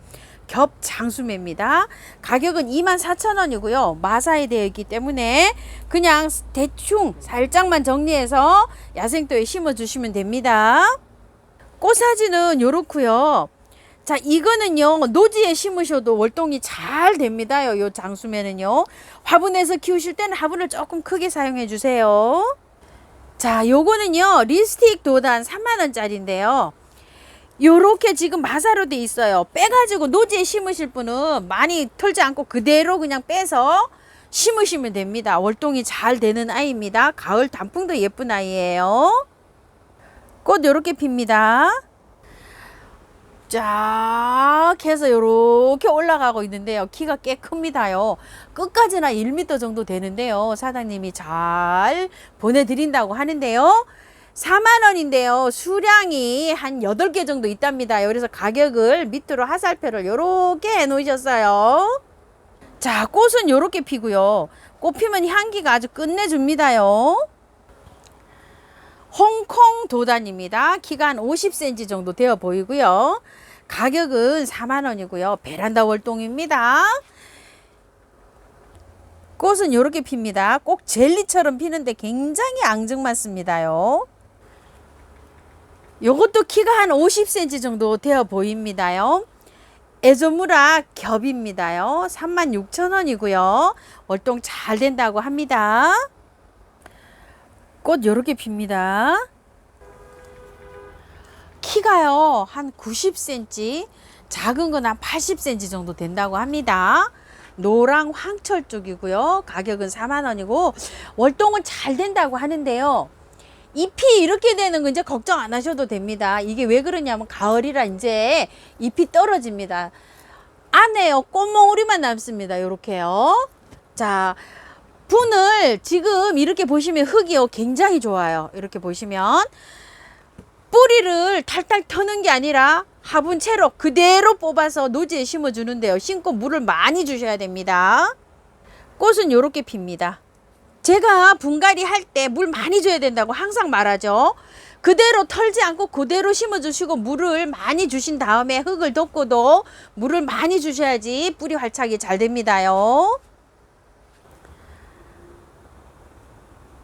겹 장수매입니다. 가격은 24,000원이고요. 마사에 되어 있기 때문에 그냥 대충 살짝만 정리해서 야생토에 심어 주시면 됩니다. 꽃 사진은 요렇고요. 자, 이거는요 노지에 심으셔도 월동이 잘 됩니다. 요 장수매는요 화분에서 키우실 때는 화분을 조금 크게 사용해 주세요. 자, 요거는요 립스틱 도단 3만원짜리인데요 요렇게 지금 마사로 돼 있어요. 빼가지고 노지에 심으실 분은 많이 털지 않고 그대로 그냥 빼서 심으시면 됩니다. 월동이 잘 되는 아이입니다. 가을 단풍도 예쁜 아이예요. 꽃 요렇게 핍니다. 쫙 해서 요렇게 올라가고 있는데요. 키가 꽤 큽니다요. 끝까지나 1m 정도 되는데요. 사장님이 잘 보내드린다고 하는데요. 4만원인데요. 수량이 한 8개 정도 있답니다. 그래서 가격을 밑으로 화살표를 요렇게 해 놓으셨어요. 자, 꽃은 요렇게 피고요. 꽃 피면 향기가 아주 끝내줍니다요. 홍콩 도단입니다. 키가 한 50cm 정도 되어 보이고요. 가격은 4만원이고요. 베란다 월동입니다. 꽃은 이렇게 핍니다. 꼭 젤리처럼 피는데 굉장히 앙증맞습니다요. 요것도 키가 한 50cm 정도 되어 보입니다요. 에조무라 겹입니다요. 36,000원이고요. 월동 잘 된다고 합니다. 꽃 요렇게 핍니다. 키가요 한 90cm, 작은 건 한 80cm 정도 된다고 합니다. 노랑 황철 쪽이고요. 가격은 4만원이고 월동은 잘 된다고 하는데요. 잎이 이렇게 되는 건 이제 걱정 안 하셔도 됩니다. 이게 왜 그러냐면 가을이라 이제 잎이 떨어집니다. 안에요 꽃몽우리만 남습니다. 요렇게요. 자, 분을 지금 이렇게 보시면 흙이요 굉장히 좋아요. 이렇게 보시면 뿌리를 탈탈 터는 게 아니라 화분 채로 그대로 뽑아서 노지에 심어 주는데요. 심고 물을 많이 주셔야 됩니다. 꽃은 이렇게 핍니다. 제가 분갈이 할 때 물 많이 줘야 된다고 항상 말하죠. 그대로 털지 않고 그대로 심어 주시고 물을 많이 주신 다음에 흙을 덮고도 물을 많이 주셔야지 뿌리 활착이 잘 됩니다요.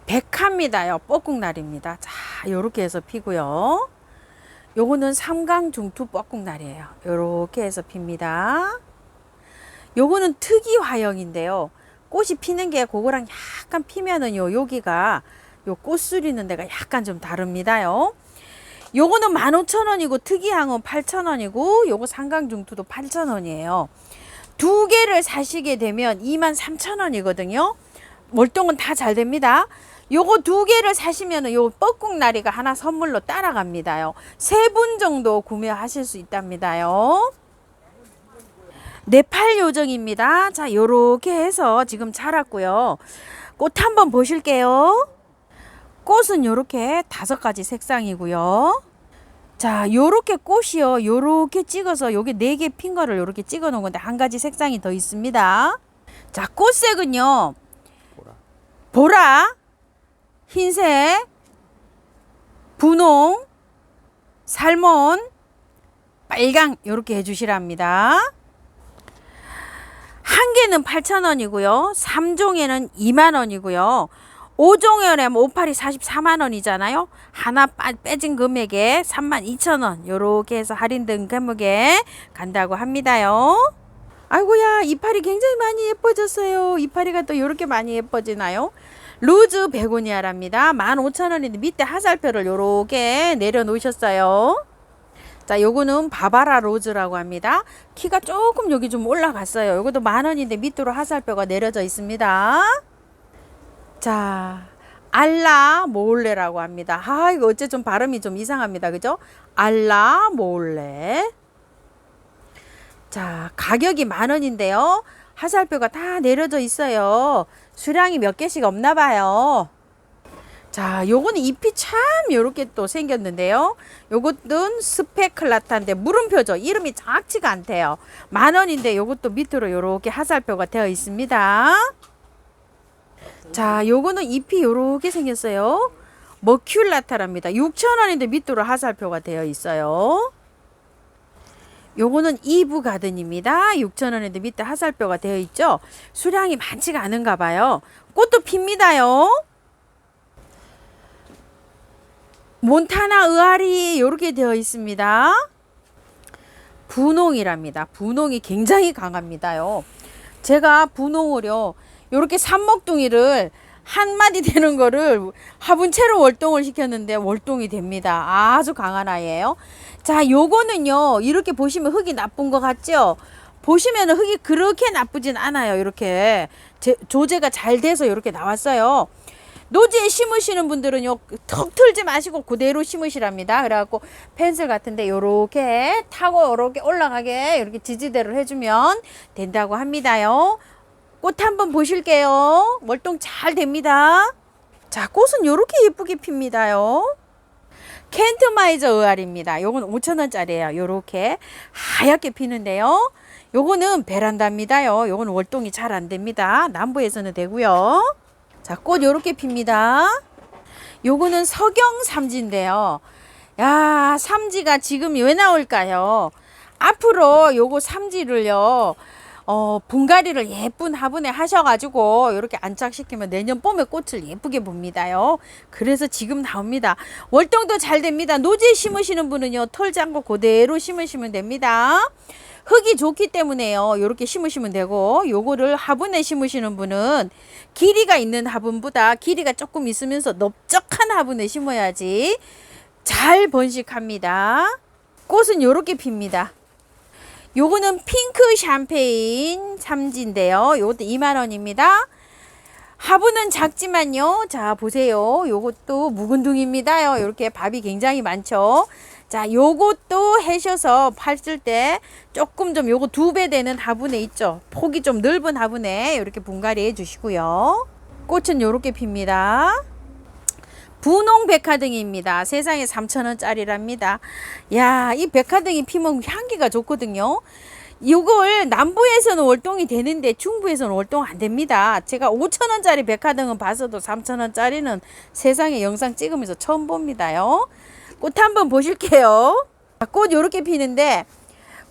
백합니다요. 뻐꾹날입니다. 자, 요렇게 해서 피고요. 요거는 삼강중투 뻐꾹날이에요. 요렇게 해서 핍니다. 요거는 특이화형인데요. 꽃이 피는 게 그거랑 약간 피면은요, 여기가 요 꽃 수리는 데가 약간 좀 다릅니다요. 요거는 15,000원이고 특이향은 8,000원이고 요거 삼강중투도 8,000원이에요. 두 개를 사시게 되면 23,000원이거든요. 월동은 다 잘 됩니다. 요거 두 개를 사시면 요 뻐꾹나리가 하나 선물로 따라갑니다요. 3분 정도 구매하실 수 있답니다요. 네팔 요정입니다. 자, 요렇게 해서 지금 자랐고요. 꽃 한번 보실게요. 꽃은 요렇게 5가지 색상이고요. 자, 요렇게 꽃이요. 요렇게 찍어서 요게 4개 핀 거를 요렇게 찍어 놓은 건데 한 가지 색상이 더 있습니다. 자, 꽃색은요. 보라, 흰색, 분홍, 살몬, 빨강 요렇게 해주시랍니다. 한 개는 8,000원이고요. 3종에는 20,000원이고요. 5종에는 5팔이 44만원이잖아요. 하나 빼진 금액에 32,000원 요렇게 해서 할인된 금액에 간다고 합니다요. 아이고야, 이파리 굉장히 많이 예뻐졌어요. 이파리가 또 이렇게 많이 예뻐지나요? 루즈 베고니아랍니다. 15,000원인데 밑에 화살표를 요렇게 내려놓으셨어요. 자, 요거는 바바라 로즈라고 합니다. 키가 조금 여기 좀 올라갔어요. 요것도 10,000원인데 밑으로 화살표가 내려져 있습니다. 자, 알라 몰레라고 합니다. 아, 이거 어째 좀 발음이 좀 이상합니다. 그죠? 알라 몰레. 자, 가격이 10,000원인데요. 화살표가 다 내려져 있어요. 수량이 몇 개씩 없나 봐요. 자, 요거는 잎이 참 요렇게 또 생겼는데요. 요것은 스페클라타인데 물음표죠. 이름이 작지가 않대요. 10,000원인데 요것도 밑으로 요렇게 화살표가 되어 있습니다. 자, 요거는 잎이 요렇게 생겼어요. 머큘라타랍니다. 6,000원인데 밑으로 화살표가 되어 있어요. 요거는 이브 가든입니다. 6,000원인데 밑에 화살표가 되어 있죠. 수량이 많지가 않은가 봐요. 꽃도 핍니다요. 몬타나 의아리 요렇게 되어 있습니다. 분홍이랍니다. 분홍이 굉장히 강합니다요. 제가 분홍을요 요렇게 산목둥이를 한 마디 되는 거를 화분채로 월동을 시켰는데 월동이 됩니다. 아주 강한 아이예요. 자, 요거는요 이렇게 보시면 흙이 나쁜 것 같죠? 보시면 흙이 그렇게 나쁘진 않아요. 이렇게 조제가 잘 돼서 이렇게 나왔어요. 노지에 심으시는 분들은요 턱 틀지 마시고 그대로 심으시랍니다. 그래갖고 펜슬 같은데 요렇게 타고 요렇게 올라가게 이렇게 지지대를 해주면 된다고 합니다요. 꽃 한번 보실게요. 월동 잘 됩니다. 자, 꽃은 요렇게 예쁘게 핍니다요. 켄트마이저 의알입니다. 요건 5,000원짜리예요. 요렇게 하얗게 피는데요. 요거는 베란다입니다요. 요건 월동이 잘 안 됩니다. 남부에서는 되고요. 자, 꽃 요렇게 핍니다. 요거는 석영 삼지인데요. 야, 삼지가 지금 왜 나올까요? 앞으로 요거 삼지를요 분갈이를 예쁜 화분에 하셔가지고 이렇게 안착시키면 내년 봄에 꽃을 예쁘게 봅니다요. 그래서 지금 나옵니다. 월동도 잘 됩니다. 노지에 심으시는 분은요 털지 않고 그대로 심으시면 됩니다. 흙이 좋기 때문에요 이렇게 심으시면 되고, 요거를 화분에 심으시는 분은 길이가 있는 화분보다 길이가 조금 있으면서 넓적한 화분에 심어야지 잘 번식합니다. 꽃은 요렇게 핍니다. 요거는 핑크 샴페인 삼지인데요. 요것도 20,000원입니다. 화분은 작지만요. 자, 보세요. 요것도 묵은둥입니다요. 이렇게 밥이 굉장히 많죠. 자, 요것도 해셔서 팔을 때 조금 좀 요거 2배 되는 화분에 있죠. 폭이 좀 넓은 화분에 이렇게 분갈이 해 주시고요. 꽃은 요렇게 핍니다. 분홍 백화등입니다. 세상에 3,000원짜리랍니다. 야, 이 백화등이 피면 향기가 좋거든요. 이걸 남부에서는 월동이 되는데 중부에서는 월동 안 됩니다. 제가 5,000원짜리 백화등은 봤어도 3,000원짜리는 세상에 영상 찍으면서 처음 봅니다요. 꽃 한번 보실게요. 꽃 요렇게 피는데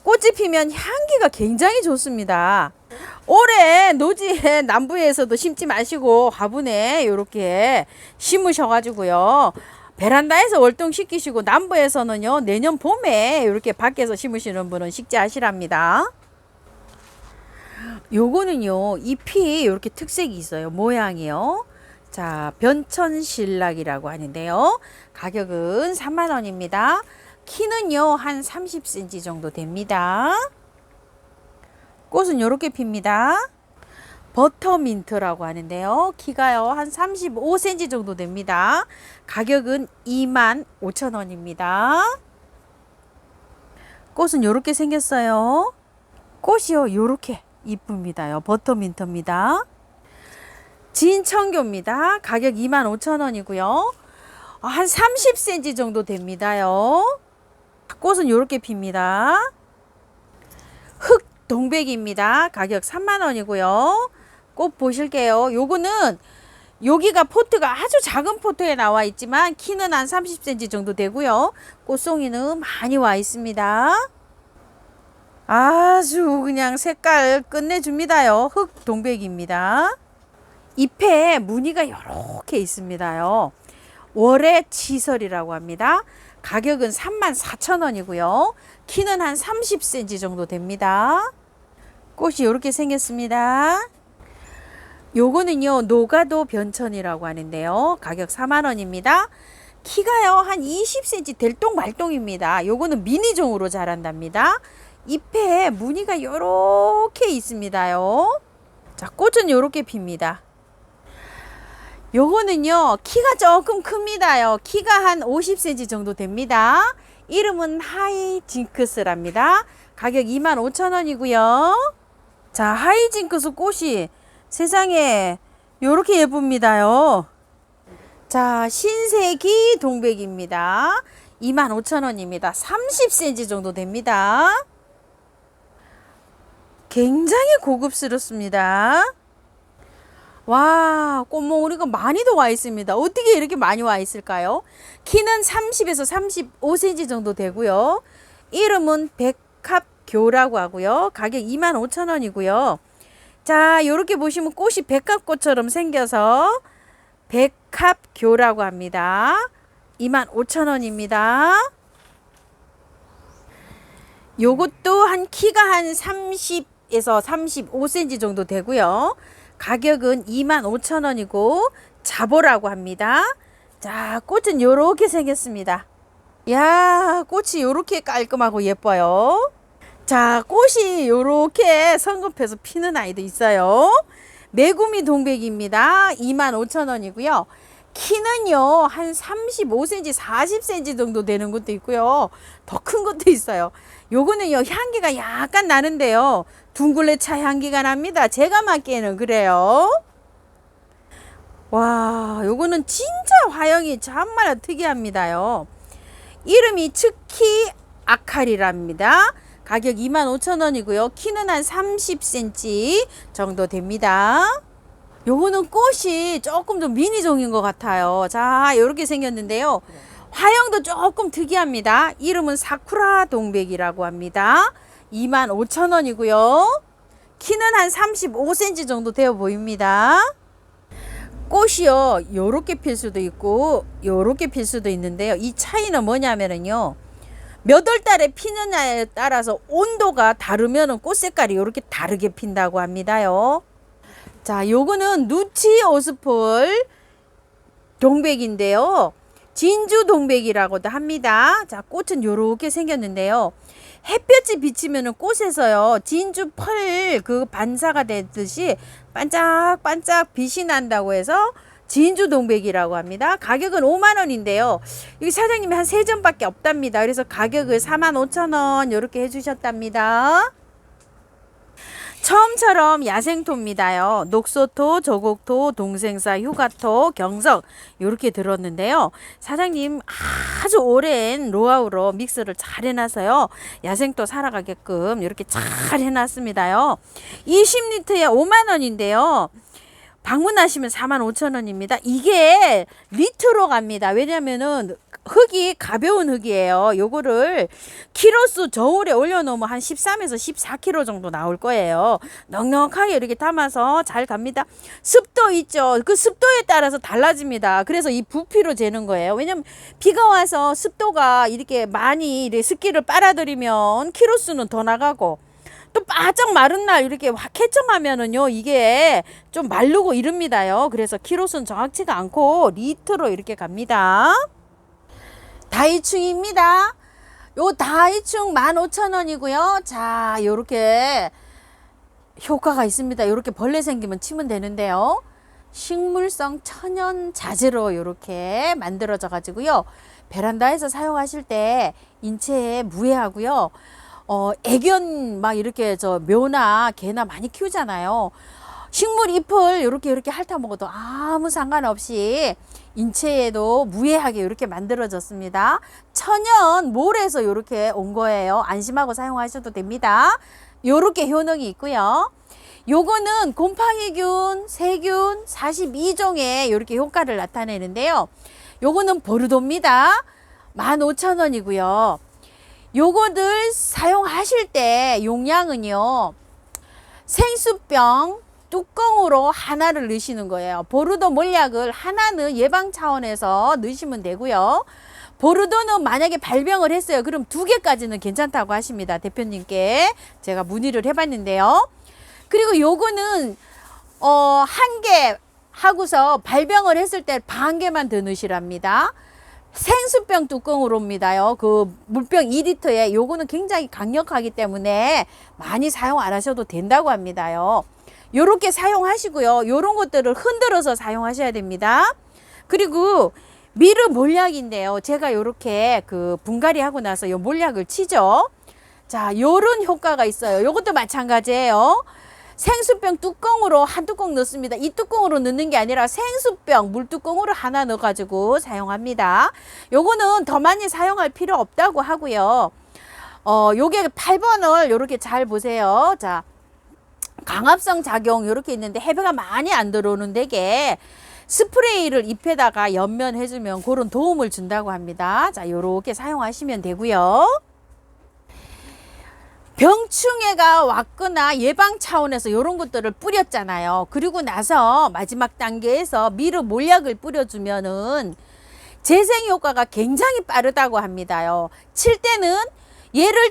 꽃이 피면 향기가 굉장히 좋습니다. 올해 노지에 남부에서도 심지 마시고 화분에 이렇게 심으셔가지고요. 베란다에서 월동시키시고 남부에서는요 내년 봄에 이렇게 밖에서 심으시는 분은 식재하시랍니다. 요거는요 잎이 이렇게 특색이 있어요. 모양이요. 자, 변천실락이라고 하는데요. 가격은 3만원입니다. 키는요 한 30cm 정도 됩니다. 꽃은 이렇게 핍니다. 버터민트라고 하는데요. 키가요 한 35cm 정도 됩니다. 가격은 25,000원입니다. 꽃은 이렇게 생겼어요. 꽃이요 이렇게 이쁩니다요. 버터민트입니다. 진청교입니다. 가격 25,000원이고요. 한 30cm 정도 됩니다요. 꽃은 이렇게 핍니다. 흑동백입니다. 가격 3만원이고요. 꽃 보실게요. 요거는 여기가 포트가 아주 작은 포트에 나와 있지만 키는 한 30cm 정도 되고요. 꽃송이는 많이 와 있습니다. 아주 그냥 색깔 끝내줍니다요. 흑동백입니다. 잎에 무늬가 이렇게 있습니다요. 월의 치설이라고 합니다. 가격은 34,000원이고요. 키는 한 30cm 정도 됩니다. 꽃이 이렇게 생겼습니다. 요거는요 노가도 변천이라고 하는데요. 가격 4만원입니다. 키가요 한 20cm 될똥말똥입니다. 요거는 미니종으로 자란답니다. 잎에 무늬가 이렇게 있습니다요. 자, 꽃은 이렇게 핍니다. 요거는요 키가 조금 큽니다요. 키가 한 50cm 정도 됩니다. 이름은 하이징크스랍니다. 가격 25,000원이고요. 자, 하이징크스 꽃이 세상에 요렇게 예쁩니다요. 자, 신세기 동백입니다. 25,000원입니다. 30cm 정도 됩니다. 굉장히 고급스럽습니다. 와, 꽃몽우리가 많이도 와 있습니다. 어떻게 이렇게 많이 와 있을까요? 키는 30에서 35cm 정도 되고요. 이름은 백합교라고 하고요. 가격 25,000원이고요. 자, 이렇게 보시면 꽃이 백합꽃처럼 생겨서 백합교라고 합니다. 25,000원입니다. 요것도 한 키가 한 30에서 35cm 정도 되고요. 가격은 25,000원이고 자보라고 합니다. 자, 꽃은 요렇게 생겼습니다. 야, 꽃이 요렇게 깔끔하고 예뻐요. 자, 꽃이 요렇게 성급해서 피는 아이도 있어요. 메구미 동백입니다. 25,000원이고요. 키는요 한 35cm 40cm 정도 되는 것도 있고요. 더 큰 것도 있어요. 요거는요 향기가 약간 나는데요 둥글레차 향기가 납니다. 제가 맡기에는 그래요. 와, 요거는 진짜 화형이 정말 특이합니다요. 이름이 츠키 아칼이랍니다. 가격 25,000원이고요. 키는 한 30cm 정도 됩니다. 요거는 꽃이 조금 더 미니종인 것 같아요. 자, 이렇게 생겼는데요. 화형도 조금 특이합니다. 이름은 사쿠라 동백이라고 합니다. 25,000원이고요. 키는 한 35cm 정도 되어 보입니다. 꽃이요, 요렇게 필 수도 있고 요렇게 필 수도 있는데요. 이 차이는 뭐냐면은요. 몇 월 달에 피느냐에 따라서 온도가 다르면은 꽃 색깔이 요렇게 다르게 핀다고 합니다요. 자, 요거는 누치 오스폴 동백인데요. 진주 동백이라고도 합니다. 자, 꽃은 요렇게 생겼는데요. 햇볕이 비치면은 꽃에서요, 진주 펄 그 반사가 되듯이 반짝반짝 빛이 난다고 해서 진주 동백이라고 합니다. 가격은 5만원인데요. 여기 사장님이 한 3점밖에 없답니다. 그래서 가격을 45,000원 이렇게 해주셨답니다. 처음처럼 야생토입니다요. 녹소토, 저곡토, 동생사, 휴가토, 경석 이렇게 들었는데요. 사장님 아주 오랜 노하우로 믹스를 잘 해놔서요. 야생토 살아가게끔 이렇게 잘 해놨습니다요. 20리터에 5만 원인데요. 방문하시면 45,000원입니다. 이게 리터로 갑니다. 왜냐면은 흙이 가벼운 흙이에요. 요거를 키로수 저울에 올려놓으면 한 13에서 14kg 정도 나올 거예요. 넉넉하게 이렇게 담아서 잘 갑니다. 습도 있죠. 그 습도에 따라서 달라집니다. 그래서 이 부피로 재는 거예요. 왜냐면 비가 와서 습도가 이렇게 많이 이렇게 습기를 빨아들이면 키로수는 더 나가고, 또 바짝 마른 날 이렇게 확 해청하면은요, 이게 좀 마르고 이럽니다요. 그래서 키로수는 정확치가 않고 리터로 이렇게 갑니다. 다이충입니다. 요 다이충 15,000원이고요. 자, 요렇게 효과가 있습니다. 요렇게 벌레 생기면 치면 되는데요. 식물성 천연 자재로 요렇게 만들어져 가지고요. 베란다에서 사용하실 때 인체에 무해하고요. 애견 막 이렇게 묘나 개나 많이 키우잖아요. 식물 잎을 이렇게 핥아 먹어도 아무 상관없이 인체에도 무해하게 이렇게 만들어졌습니다. 천연 몰에서 이렇게 온 거예요. 안심하고 사용하셔도 됩니다. 이렇게 효능이 있고요. 요거는 곰팡이균, 세균 42종에 이렇게 효과를 나타내는데요. 요거는 보르도입니다. 15,000원이고요. 요거들 사용하실 때 용량은요, 생수병 뚜껑으로 하나를 넣으시는 거예요. 보르도 몰약을 하나는 예방 차원에서 넣으시면 되고요. 보르도는 만약에 발병을 했어요. 그럼 2개까지는 괜찮다고 하십니다. 대표님께 제가 문의를 해봤는데요. 그리고 요거는 1개 하고서 발병을 했을 때 반 개만 더 넣으시랍니다. 생수병 뚜껑으로입니다요. 그 물병 2리터에 요거는 굉장히 강력하기 때문에 많이 사용 안 하셔도 된다고 합니다요. 요렇게 사용하시고요. 요런 것들을 흔들어서 사용하셔야 됩니다. 그리고 미르 몰약인데요. 제가 요렇게 그 분갈이 하고 나서 요 몰약을 치죠. 자, 요런 효과가 있어요. 요것도 마찬가지예요. 생수병 뚜껑으로 한 뚜껑 넣습니다. 이 뚜껑으로 넣는 게 아니라 생수병 물뚜껑으로 하나 넣어가지고 사용합니다. 요거는 더 많이 사용할 필요 없다고 하고요. 요게 8번을 요렇게 잘 보세요. 자, 강압성 작용 요렇게 있는데 해배가 많이 안 들어오는 데게 스프레이를 잎에다가 연면해주면 그런 도움을 준다고 합니다. 자, 요렇게 사용하시면 되고요. 병충해가 왔거나 예방 차원에서 이런 것들을 뿌렸잖아요. 그리고 나서 마지막 단계에서 미르 몰약을 뿌려주면은 재생 효과가 굉장히 빠르다고 합니다요. 칠 때는 얘를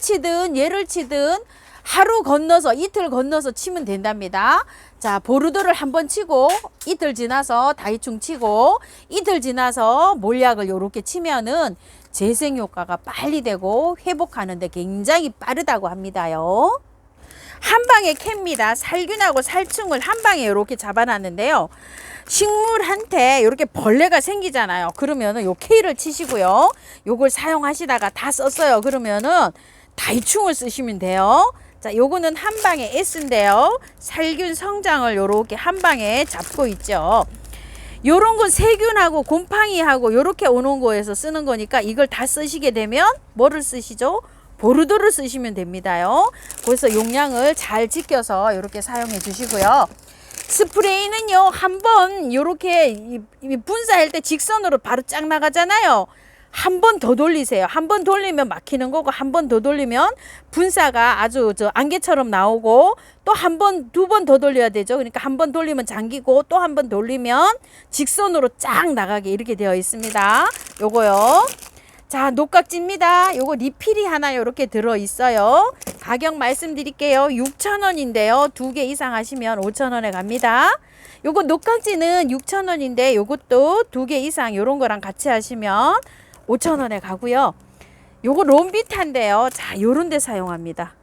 치든 하루 건너서 이틀 건너서 치면 된답니다. 자, 보르도를 한번 치고 이틀 지나서 다이충 치고 이틀 지나서 몰약을 요렇게 치면은 재생 효과가 빨리 되고 회복하는데 굉장히 빠르다고 합니다요. 한 방에 캡니다. 살균하고 살충을 한 방에 이렇게 잡아놨는데요. 식물한테 이렇게 벌레가 생기잖아요. 그러면은 요 K를 치시고요. 요걸 사용하시다가 다 썼어요. 그러면은 다이충을 쓰시면 돼요. 자, 요거는 한 방에 S인데요. 살균 성장을 요렇게 한 방에 잡고 있죠. 요런 건 세균하고 곰팡이하고 요렇게 오는 거에서 쓰는 거니까 이걸 다 쓰시게 되면 뭐를 쓰시죠? 보르도를 쓰시면 됩니다요. 그래서 용량을 잘 지켜서 이렇게 사용해 주시고요. 스프레이는요, 한번 요렇게 분사할 때 직선으로 바로 쫙 나가잖아요. 한 번 더 돌리세요. 한 번 돌리면 막히는 거고, 한 번 더 돌리면 분사가 아주 안개처럼 나오고, 또 한 번, 2번 더 돌려야 되죠. 그러니까 한 번 돌리면 잠기고, 또 한 번 돌리면 직선으로 쫙 나가게 이렇게 되어 있습니다. 요거요. 자, 녹각지입니다. 요거 리필이 하나 이렇게 들어 있어요. 가격 말씀드릴게요. 6,000원인데요. 2개 이상 하시면 5,000원에 갑니다. 요거 녹각지는 6,000원인데 요것도 2개 이상 요런 거랑 같이 하시면 5,000원에 가고요. 요거 롬비타인데요. 자, 요런 데 사용합니다.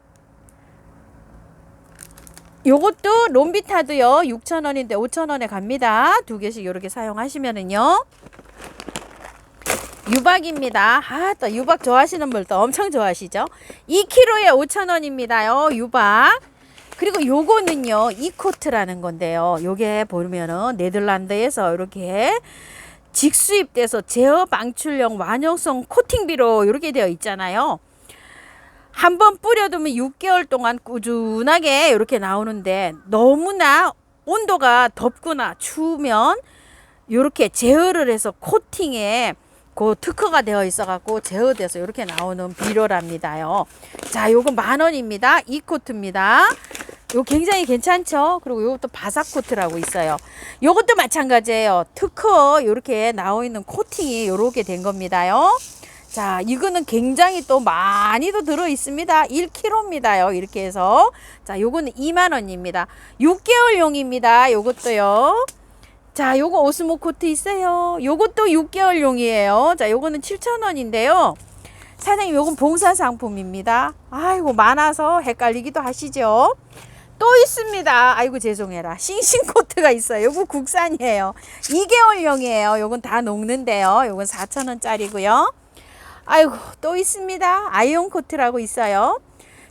요것도 롬비타도요. 6,000원인데 5,000원에 갑니다. 2개씩 요렇게 사용하시면은요. 유박입니다. 또 유박 좋아하시는 분도 엄청 좋아하시죠? 2kg에 5,000원입니다요. 유박. 그리고 요거는요, 이코트라는 건데요. 요게 보면은 네덜란드에서 이렇게 직수입돼서 제어 방출용 완용성 코팅비로 이렇게 되어 있잖아요. 한번 뿌려두면 6개월 동안 꾸준하게 이렇게 나오는데, 너무나 온도가 덥거나 추우면 이렇게 제어를 해서 코팅에 그 특허가 되어 있어 갖고 제어돼서 이렇게 나오는 비료랍니다요. 자, 요거 10,000원입니다. 이 코트입니다. 요 굉장히 괜찮죠? 그리고 요것도 바삭 코트라고 있어요. 요것도 마찬가지예요. 특허 이렇게 나와 있는 코팅이 요렇게 된 겁니다요. 자, 이거는 굉장히 또 많이도 들어 있습니다. 1kg입니다요. 이렇게 해서. 자, 요거는 20,000원입니다. 6개월용입니다. 요것도요. 자, 요거 오스모 코트 있어요. 요것도 6개월용이에요. 자, 요거는 7,000원인데요. 사장님, 요건 봉사 상품입니다. 아이고, 많아서 헷갈리기도 하시죠? 또 있습니다. 아이고, 죄송해라. 싱싱 코트가 있어요. 요거 국산이에요. 2개월용이에요. 요건 다 녹는데요. 요건 4,000원짜리고요. 아이고, 또 있습니다. 아이온 코트라고 있어요.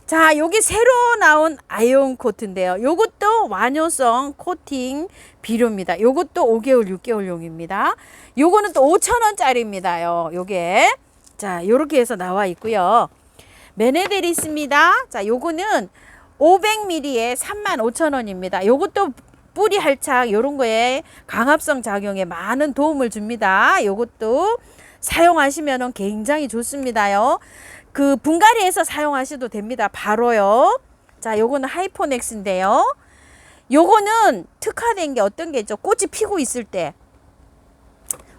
자, 요게 새로 나온 아이온 코트인데요. 요것도 완효성 코팅 비료입니다. 요것도 5개월, 6개월용입니다. 요거는 또 5,000원짜리입니다요. 요게. 자, 요렇게 해서 나와 있고요. 메네델 있습니다. 자, 요거는 500ml에 35,000원입니다. 요것도 뿌리 할착 요런 거에 강합성 작용에 많은 도움을 줍니다. 요것도 사용하시면 굉장히 좋습니다요. 그 분갈이해서 사용하셔도 됩니다. 바로요. 자, 요거는 하이포넥스인데요. 요거는 특화된 게 어떤 게 있죠? 꽃이 피고 있을 때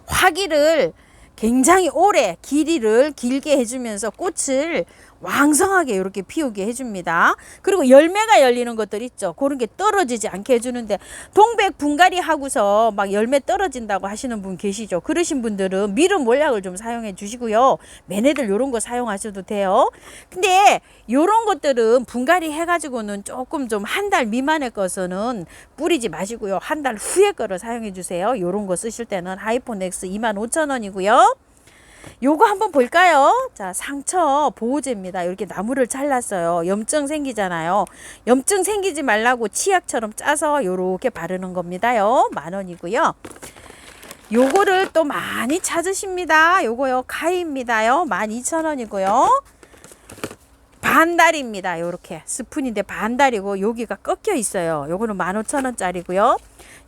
화기를 굉장히 오래 길이를 길게 해주면서 꽃을 왕성하게 이렇게 피우게 해줍니다. 그리고 열매가 열리는 것들 있죠. 그런 게 떨어지지 않게 해주는데, 동백 분갈이 하고서 막 열매 떨어진다고 하시는 분 계시죠. 그러신 분들은 미름 몰약을 좀 사용해 주시고요. 매네들 요런 거 사용하셔도 돼요. 근데 요런 것들은 분갈이 해가지고는 조금 좀 한 달 미만의 것은 뿌리지 마시고요. 한 달 후의 거를 사용해 주세요. 요런 거 쓰실 때는 하이포넥스 25,000원이고요. 요거 한번 볼까요? 자, 상처 보호제입니다. 이렇게 나무를 잘랐어요. 염증 생기잖아요. 염증 생기지 말라고 치약처럼 짜서 요렇게 바르는 겁니다요. 10,000원이고요. 요거를 또 많이 찾으십니다. 요거요, 가위입니다요. 12,000원이고요. 반달입니다. 요렇게 스푼인데 반달이고 여기가 꺾여 있어요. 요거는 15,000원짜리고요.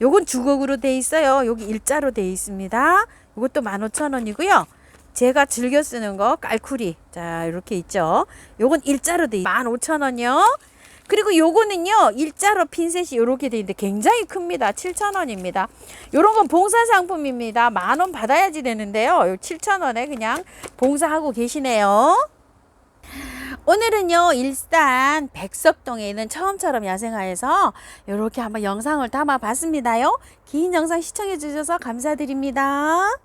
요건 주걱으로 돼 있어요. 여기 일자로 돼 있습니다. 요것도 15,000원이고요. 제가 즐겨 쓰는 거 깔쿠리, 자, 이렇게 있죠. 요건 일자로 돼 15,000원이요. 그리고 요거는요, 일자로 핀셋이 이렇게 돼 있는데 굉장히 큽니다. 7,000원입니다. 요런 건 봉사 상품입니다. 10,000원 받아야지 되는데요. 7,000원에 그냥 봉사하고 계시네요. 오늘은요, 일산 백석동에 있는 처음처럼 야생화에서 이렇게 한번 영상을 담아 봤습니다요. 긴 영상 시청해 주셔서 감사드립니다.